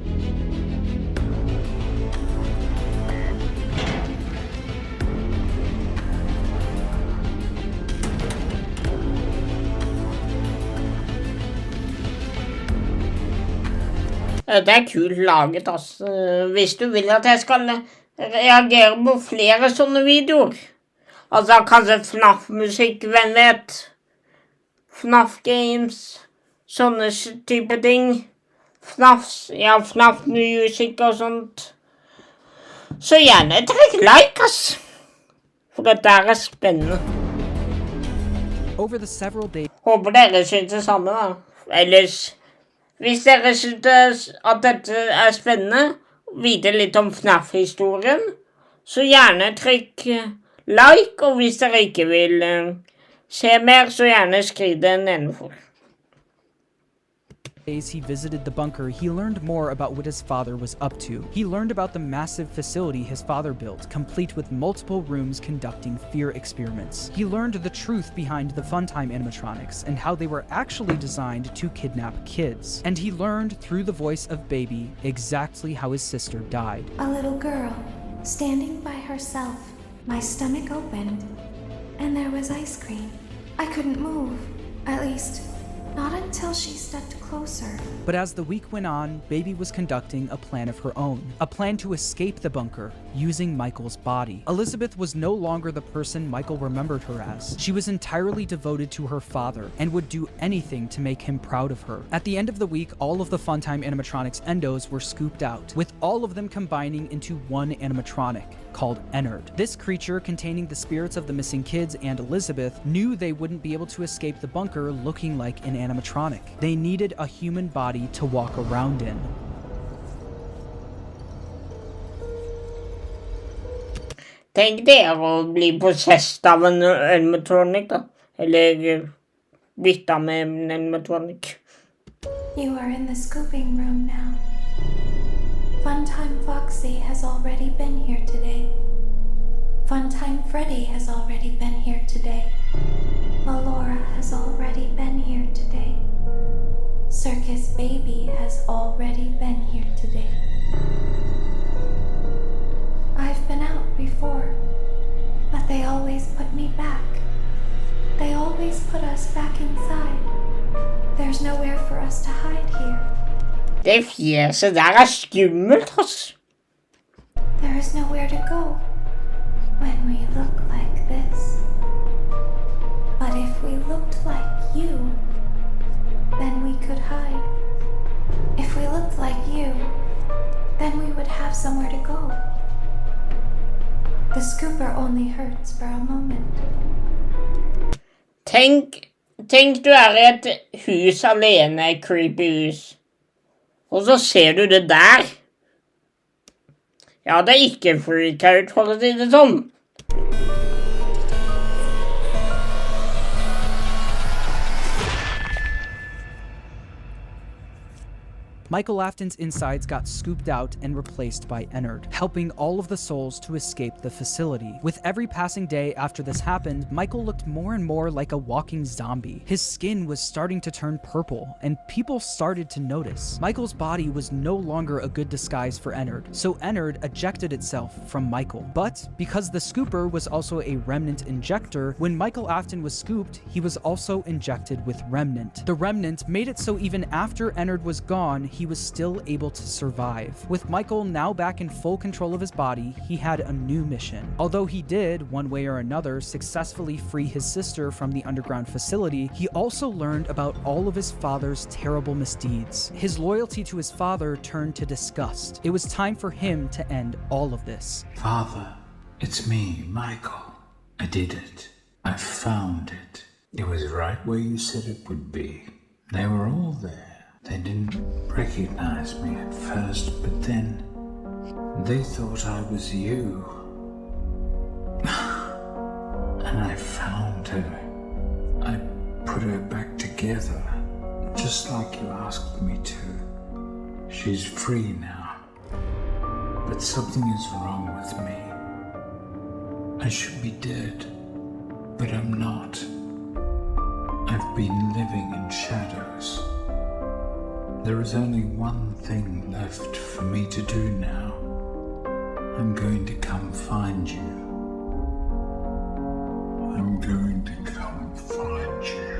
Det er kult laget, altså. Hvis du vil at jeg skal reagere på flere sånne videoer. Altså kanskje FNAF-musikk, hvem vet? FNAF-games, sånne type ting. FNAF-musikk og sånt. Så gjerne trykk like, ass. For dette er spennende. Over the several days, Håper dere synes det samme, da. Ellers, hvis dere synes at dette er spennende, vite litt om FNAF-historien, så gjerne trykk like, og hvis dere ikke vil se mer, så gjerne skriv det nedenfor. days he visited the bunker, he learned more about what his father was up to. He learned about the massive facility his father built, complete with multiple rooms conducting fear experiments. He learned the truth behind the Funtime animatronics and how they were actually designed to kidnap kids. And he learned through the voice of Baby exactly how his sister died. A little girl, standing by herself. My stomach opened, and there was ice cream. I couldn't move, at least, not until she stepped closer. But as the week went on, Baby was conducting a plan of her own. A plan to escape the bunker, using Michael's body. Elizabeth was no longer the person Michael remembered her as. She was entirely devoted to her father, and would do anything to make him proud of her. At the end of the week, all of the Funtime animatronics endos were scooped out, with all of them combining into one animatronic, called Ennard. This creature, containing the spirits of the missing kids and Elizabeth, knew they wouldn't be able to escape the bunker looking like an animatronic. They needed a human body to walk around in. Tenk dere å bli possessed av en animatronic, da. Eller bytta med en animatronic. You are in the scooping room now. Funtime Foxy has already been here today. Funtime Freddy has already been here today. Laura has already been here today. Circus Baby has already been here today. I've been out before, but they always put me back. They always put us back inside. There's nowhere for us to hide here. Det fjeset der skummelt, ass. There is nowhere to go when we look like this. But if we looked like you, then we could hide. If we looked like you, then we would have somewhere to go. The scooper only hurts for a moment. Tenk du er i et hus alene, creepy hus. Og så ser du det der. Ja, det er ikke freak out, for å si det sånn. Michael Afton's insides got scooped out and replaced by Ennard, helping all of the souls to escape the facility. With every passing day after this happened, Michael looked more and more like a walking zombie. His skin was starting to turn purple, and people started to notice. Michael's body was no longer a good disguise for Ennard, so Ennard ejected itself from Michael. But because the scooper was also a remnant injector, when Michael Afton was scooped, he was also injected with remnant. The remnant made it so even after Ennard was gone, he was still able to survive. With Michael now back in full control of his body, he had a new mission. Although he did, one way or another, successfully free his sister from the underground facility, he also learned about all of his father's terrible misdeeds. His loyalty to his father turned to disgust. It was time for him to end all of this. Father, it's me, Michael. I did it. I found it. It was right where you said it would be. They were all there. They didn't recognize me at first, but then they thought I was you. And I found her. I put her back together, just like you asked me to. She's free now. But something is wrong with me. I should be dead, but I'm not. I've been living in shadows. There is only one thing left for me to do now. I'm going to come find you. I'm going to come find you.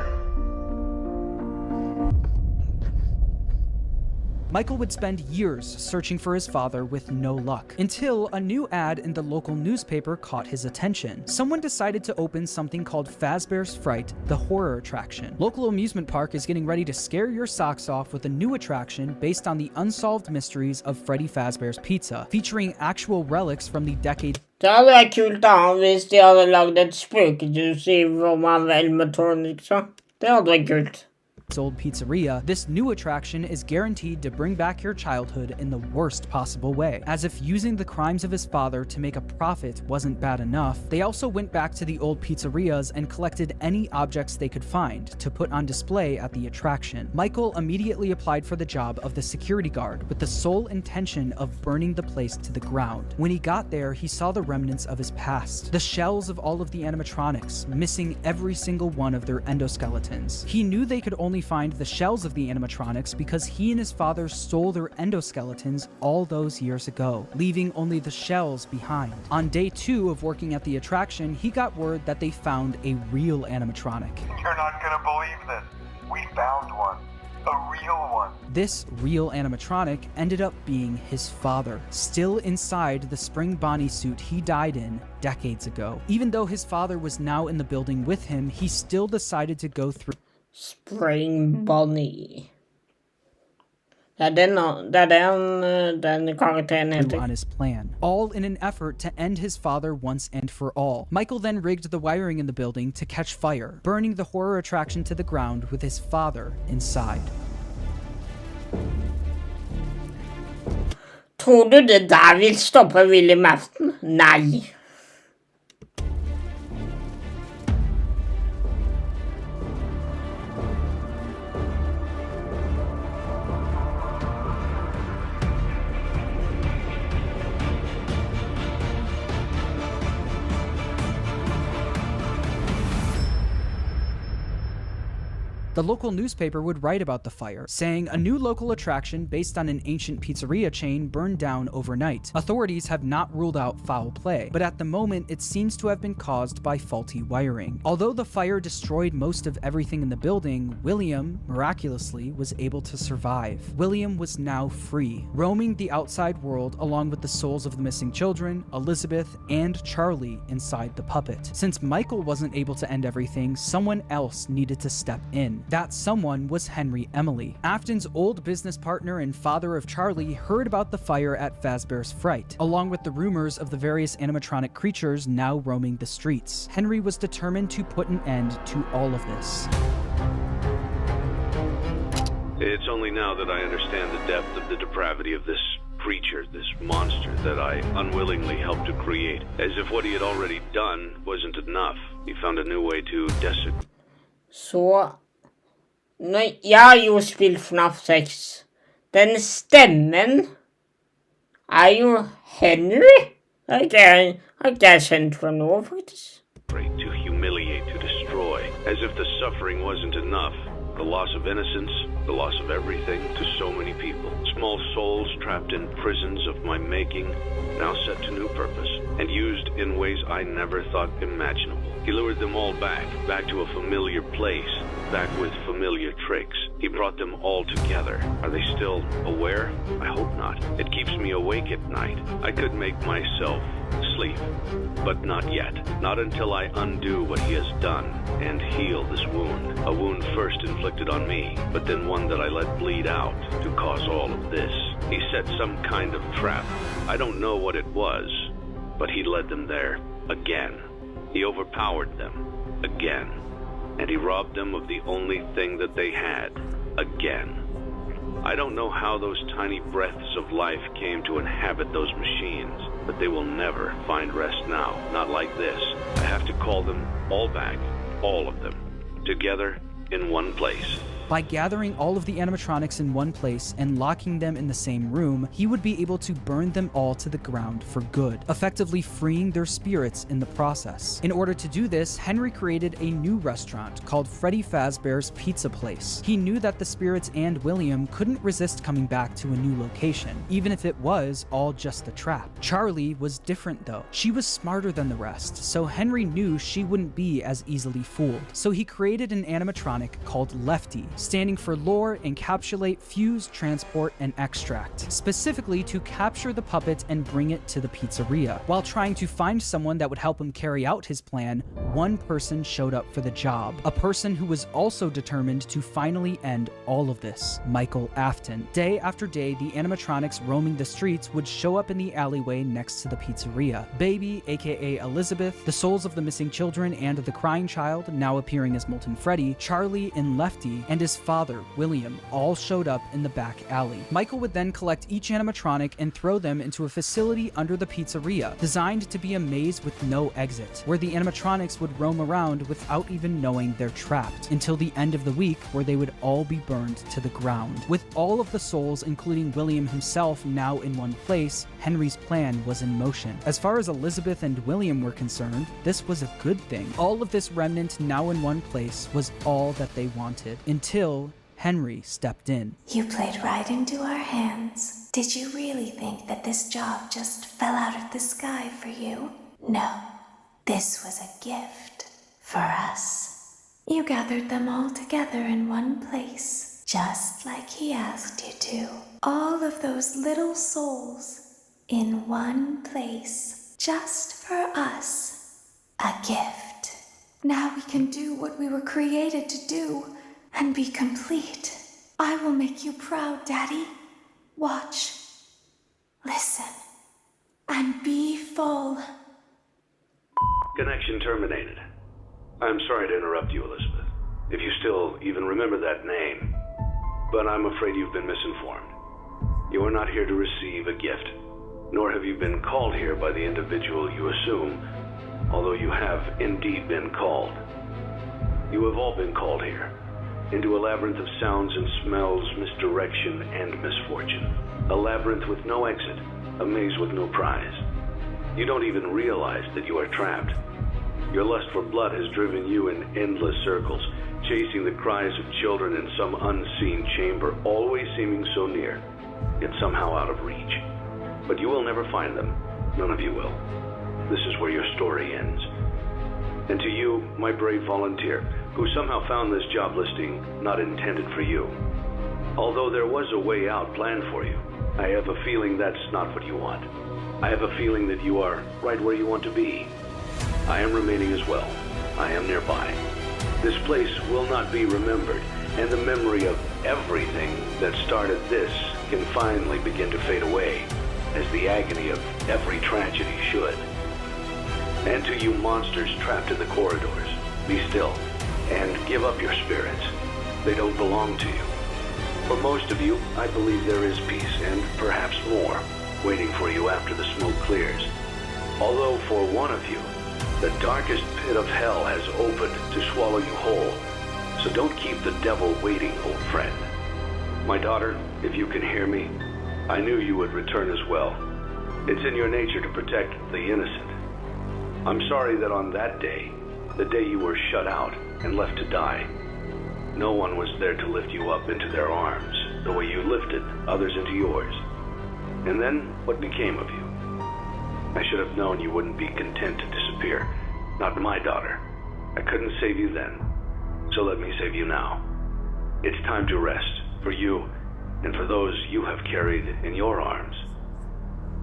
Michael would spend years searching for his father with no luck, until a new ad in the local newspaper caught his attention. Someone decided to open something called Fazbear's Fright, the horror attraction. Local amusement park is getting ready to scare your socks off with a new attraction based on the unsolved mysteries of Freddy Fazbear's Pizza, featuring actual relics from the decade. Det hadde vært kult da, hvis de hadde lagd et spøkehus i form av animatronic, så. Det hadde vært kult. Old pizzeria, this new attraction is guaranteed to bring back your childhood in the worst possible way. As if using the crimes of his father to make a profit wasn't bad enough, they also went back to the old pizzerias and collected any objects they could find to put on display at the attraction. Michael immediately applied for the job of the security guard with the sole intention of burning the place to the ground. When he got there, he saw the remnants of his past, the shells of all of the animatronics, missing every single one of their endoskeletons. He knew they could only find the shells of the animatronics because he and his father stole their endoskeletons all those years ago, leaving only the shells behind. On day 2 of working at the attraction, he got word that they found a real animatronic. You're not gonna believe this. We found one. A real one. This real animatronic ended up being his father, still inside the spring Bonnie suit he died in decades ago. Even though his father was now in the building with him, he still decided to go through Spring Bonnie. Det er den karakteren heter. On his plan, all in an effort to end his father once and for all. Michael then rigged the wiring in the building to catch fire, burning the horror attraction to the ground with his father inside. Tror du det der vil stoppe William Afton? Nei. The local newspaper would write about the fire, saying a new local attraction based on an ancient pizzeria chain burned down overnight. Authorities have not ruled out foul play, but at the moment it seems to have been caused by faulty wiring. Although the fire destroyed most of everything in the building, William, miraculously, was able to survive. William was now free, roaming the outside world along with the souls of the missing children, Elizabeth, and Charlie inside the puppet. Since Michael wasn't able to end everything, someone else needed to step in. That someone was Henry Emily. Afton's old business partner and father of Charlie heard about the fire at Fazbear's Fright, along with the rumors of the various animatronic creatures now roaming the streets. Henry was determined to put an end to all of this. It's only now that I understand the depth of the depravity of this creature, this monster that I unwillingly helped to create. As if what he had already done wasn't enough. He found a new way to desecrate. Så jeg har jo spilt FNAF 6. Den stemmen jo Henry. Har ikke jeg kjent for noe, faktisk. To humiliate, to destroy. As if the suffering wasn't enough. The loss of innocence, the loss of everything to so many people. Small souls trapped in prisons of my making, now set to new purpose, and used in ways I never thought imaginable. He lured them all back to a familiar place, back with familiar tricks. He brought them all together. Are they still aware? I hope not. It keeps me awake at night. I could make myself sleep, but not yet. Not until I undo what he has done and heal this wound. A wound first inflicted on me, but then one that I let bleed out to cause all of this. He set some kind of trap. I don't know what it was, but he led them there again. He overpowered them again. And he robbed them of the only thing that they had, again. I don't know how those tiny breaths of life came to inhabit those machines, but they will never find rest now, not like this. I have to call them all back, all of them, together in one place. By gathering all of the animatronics in one place and locking them in the same room, he would be able to burn them all to the ground for good, effectively freeing their spirits in the process. In order to do this, Henry created a new restaurant called Freddy Fazbear's Pizza Place. He knew that the spirits and William couldn't resist coming back to a new location, even if it was all just a trap. Charlie was different though. She was smarter than the rest, so Henry knew she wouldn't be as easily fooled. So he created an animatronic called Lefty, standing for lure, encapsulate, fuse, transport, and extract, specifically to capture the puppet and bring it to the pizzeria. While trying to find someone that would help him carry out his plan, one person showed up for the job, a person who was also determined to finally end all of this, Michael Afton. Day after day, the animatronics roaming the streets would show up in the alleyway next to the pizzeria. Baby, aka Elizabeth, the souls of the missing children and the crying child, now appearing as Molten Freddy, Charlie and Lefty, and his father, William, all showed up in the back alley. Michael would then collect each animatronic and throw them into a facility under the pizzeria, designed to be a maze with no exit, where the animatronics would roam around without even knowing they're trapped, until the end of the week, where they would all be burned to the ground. With all of the souls, including William himself, now in one place, Henry's plan was in motion. As far as Elizabeth and William were concerned, this was a good thing. All of this remnant now in one place was all that they wanted, until Henry stepped in. You played right into our hands. Did you really think that this job just fell out of the sky for you? No, this was a gift for us. You gathered them all together in one place, just like he asked you to. All of those little souls in one place, just for us. A gift. Now we can do what we were created to do and be complete. I will make you proud, Daddy. Watch, listen, and be full. Connection terminated. I'm sorry to interrupt you, Elizabeth, if you still even remember that name, but I'm afraid you've been misinformed. You are not here to receive a gift, nor have you been called here by the individual you assume, although you have indeed been called. You have all been called here, into a labyrinth of sounds and smells, misdirection, and misfortune. A labyrinth with no exit, a maze with no prize. You don't even realize that you are trapped. Your lust for blood has driven you in endless circles, chasing the cries of children in some unseen chamber, always seeming so near, yet somehow out of reach. But you will never find them. None of you will. This is where your story ends. And to you, my brave volunteer, who somehow found this job listing not intended for you. Although there was a way out planned for you, I have a feeling that's not what you want. I have a feeling that you are right where you want to be. I am remaining as well. I am nearby. This place will not be remembered, and the memory of everything that started this can finally begin to fade away, as the agony of every tragedy should. And to you monsters trapped in the corridors, be still, and give up your spirits. They don't belong to you. For most of you, I believe there is peace, and perhaps more, waiting for you after the smoke clears. Although for one of you, the darkest pit of hell has opened to swallow you whole. So don't keep the devil waiting, old friend. My daughter, if you can hear me, I knew you would return as well. It's in your nature to protect the innocent. I'm sorry that on that day, the day you were shut out and left to die, no one was there to lift you up into their arms, the way you lifted others into yours. And then, what became of you? I should have known you wouldn't be content to disappear. Not my daughter. I couldn't save you then, so let me save you now. It's time to rest, for you, and for those you have carried in your arms.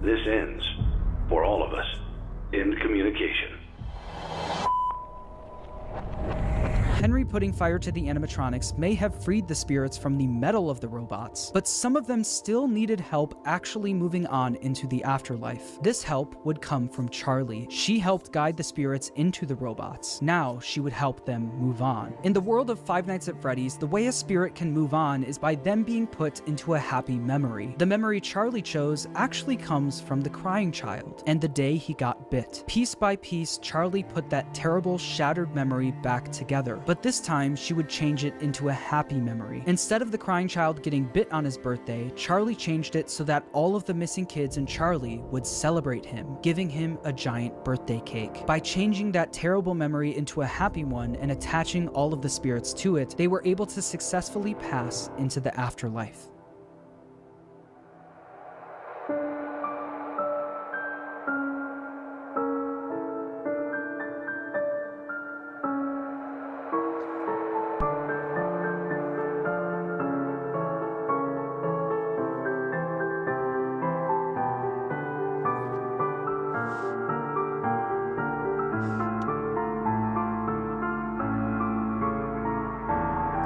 This ends, for all of us, in communication. Henry putting fire to the animatronics may have freed the spirits from the metal of the robots, but some of them still needed help actually moving on into the afterlife. This help would come from Charlie. She helped guide the spirits into the robots. Now she would help them move on. In the world of Five Nights at Freddy's, the way a spirit can move on is by them being put into a happy memory. The memory Charlie chose actually comes from the crying child and the day he got bit. Piece by piece, Charlie put that terrible, shattered memory back together. But this time, she would change it into a happy memory. Instead of the crying child getting bit on his birthday, Charlie changed it so that all of the missing kids and Charlie would celebrate him, giving him a giant birthday cake. By changing that terrible memory into a happy one and attaching all of the spirits to it, they were able to successfully pass into the afterlife.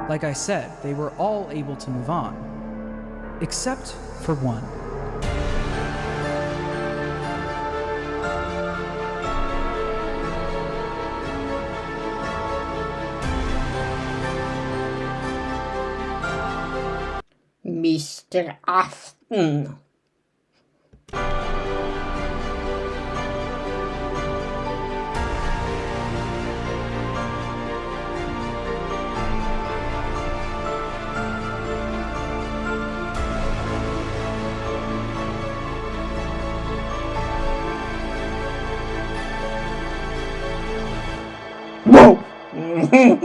Like I said, they were all able to move on, except for one. Mr. Aften.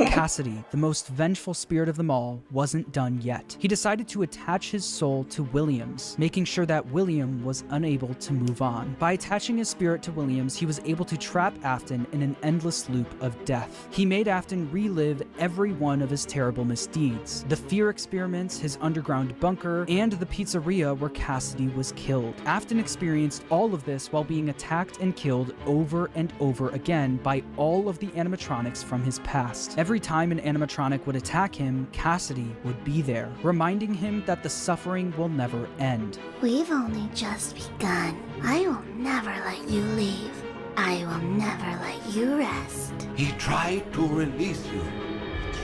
Cassidy, the most vengeful spirit of them all, wasn't done yet. He decided to attach his soul to Williams, making sure that William was unable to move on. By attaching his spirit to Williams, he was able to trap Afton in an endless loop of death. He made Afton relive every one of his terrible misdeeds. The fear experiments, his underground bunker, and the pizzeria where Cassidy was killed. Afton experienced all of this while being attacked and killed over and over again by all of the animatronics from his past. Every time an animatronic would attack him, Cassidy would be there, reminding him that the suffering will never end. We've only just begun. I will never let you leave. I will never let you rest. He tried to release you.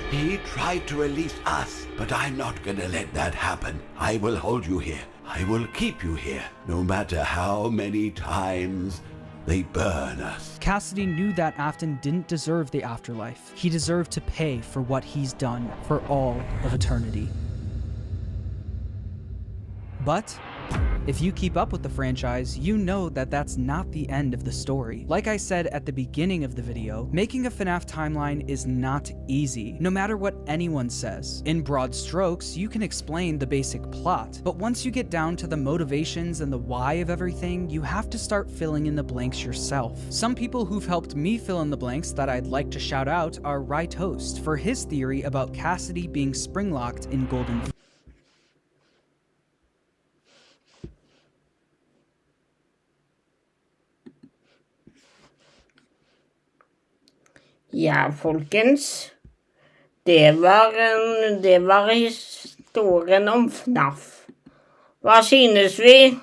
He tried to release us, but I'm not gonna let that happen. I will hold you here. I will keep you here, no matter how many times they burn us. Cassidy knew that Afton didn't deserve the afterlife. He deserved to pay for what he's done for all of eternity. But If you keep up with the franchise, you know that that's not the end of the story. Like I said at the beginning of the video, making a FNAF timeline is not easy, no matter what anyone says. In broad strokes, you can explain the basic plot, but once you get down to the motivations and the why of everything, you have to start filling in the blanks yourself. Some people who've helped me fill in the blanks that I'd like to shout out are Right Host for his theory about Cassidy being spring-locked in Golden. Ja, folkens. Det var historien om FNAF. Hva synes vi?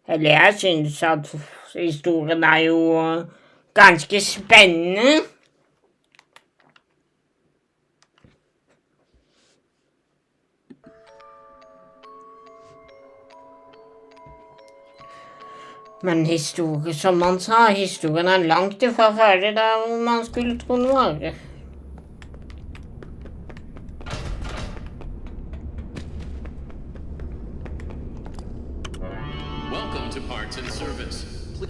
Eller jeg synes at historien er jo ganske spennende. Men historie, som man sa, historien er langt ifra ferdig der hvor man skulle tro den var. Welcome to Parts and Service.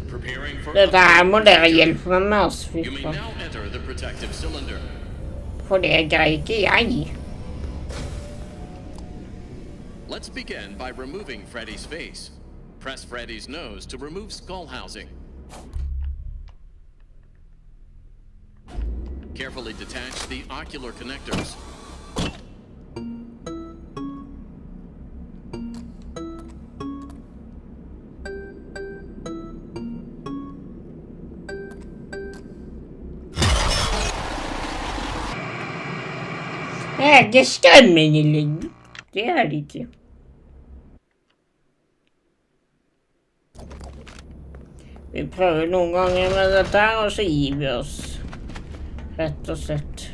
Preparing for Dette her må dere hjelpe meg med, altså. You may now enter the protective cylinder. For det greier ikke jeg. Let's begin by removing Freddy's face. Press Freddy's nose to remove skull housing. Carefully detach the ocular connectors. Det skremmende litt. Det er det ikke. Vi prøver noen ganger med dette her, og så gir vi oss. Rett og slett.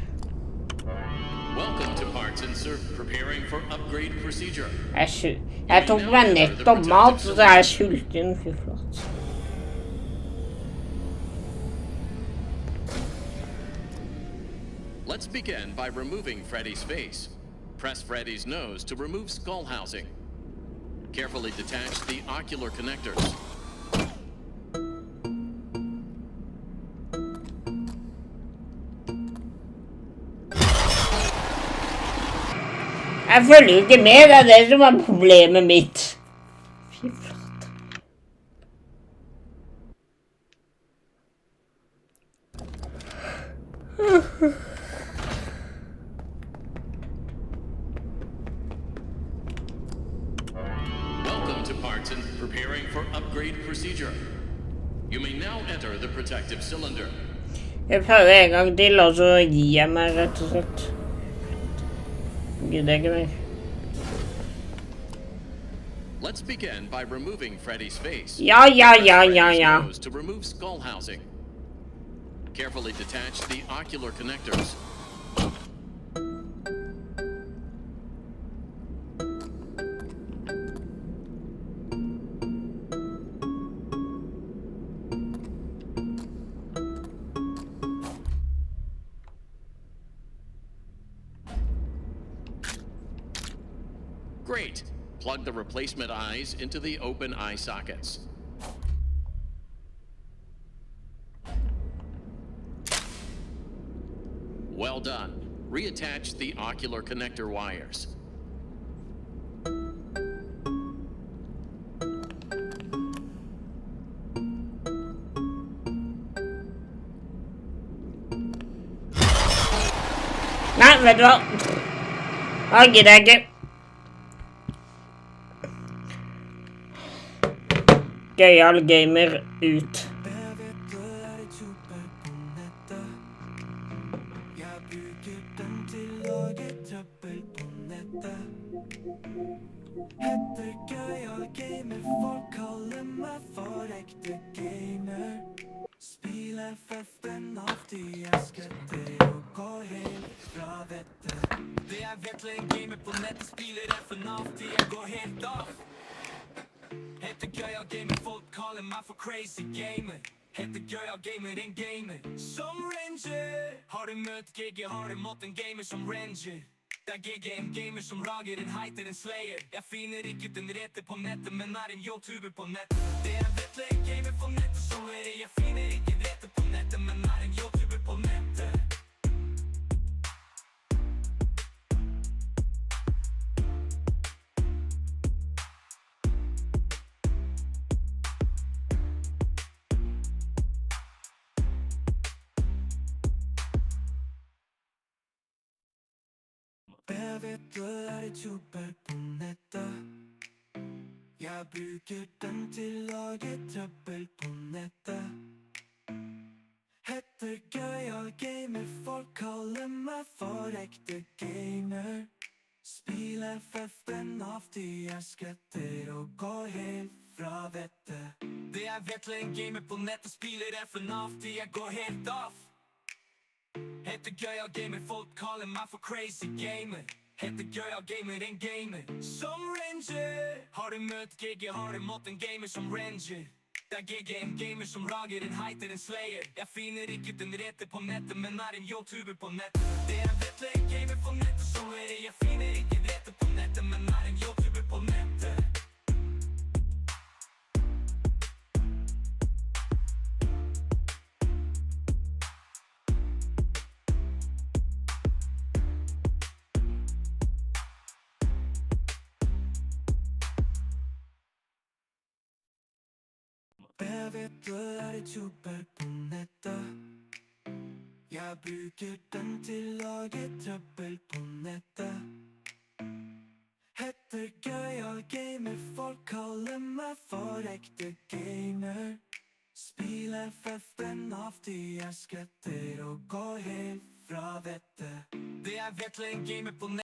Welcome to Parts and Service. Preparing for upgrade procedure. Jeg tok meg nettopp mat, så jeg er sulten, fy flott. Let's begin by removing Freddy's face. Press Freddy's nose to remove skull housing. Carefully detach the ocular connectors. Jeg følger ikke med, det er det som er problemet mitt. Fy flott. Welcome to Parts and preparing for upgrade procedure. You may now enter the protective cylinder. Jeg prøver en gang til, og så gir jeg meg rett og slett. Gidder ikke mer. Let's begin by removing Freddy's face. Ja. Nose to remove skull housing. Carefully detach the ocular connectors. Great. Plug the replacement eyes into the open eye sockets. Well done. Reattach the ocular connector wires. Nei, vet du hva? Jeg gidder ikke. Gøyal Gamer ut. Heter Gøyal Gamer, folk kaller meg for ekte gamer. Spiller festen alltid, jeg skretter og går helt fra vettet. Det er virkelig en gamer på nettet, spiller FNAF til jeg går helt av. Heter Gøyal Gamer, folk kaller meg for crazy gamer. Heter Gøyal Gamer, en gamer som ranger. Har du møtt Gigi, har du mått en gamer som ranger. Det er en gamer som rager en heiter en slayer. Jeg finner ikke den rette på nettet, men er en youtuber på nettet. Det er vettle en gamer på nettet, så er det. Jeg finner ikke rette på nettet, men er en youtuber på nettet. Jeg vet du er youtuber på nettet. Jeg bruker den til å lage trøbbel på nettet. Heter Gøyal Gamer, folk kaller meg for ekte gamer. Spiller FNAF, de jeg skretter og går helt fra vettet. Det er vettle en gamer på nettet, spiller FNAF, de jeg går helt off. Heter Gøyal Gamer, folk kaller meg for crazy gamer. Heter Gøyal Gamer, en gamer som ranger. Har du møtt GG, har du mått en gamer som ranger. Det er GG, en gamer som rager en heiter en slayer. Jeg finner ikke den rette på nettet, men er en youtuber på nettet. Det er vettle en gamer på nettet, så er det. Jeg finner ikke rette på nettet, men er en youtuber på nettet. Jeg vet du er youtuber på nettet. Jeg bruker den til å lage trøbbel på nettet. Heter Gøyal Gamer, folk kaller meg for ekte gamer. Spiller FNAF, de jeg skretter og går helt fra vettet. Det er vettle en gamer på nettet.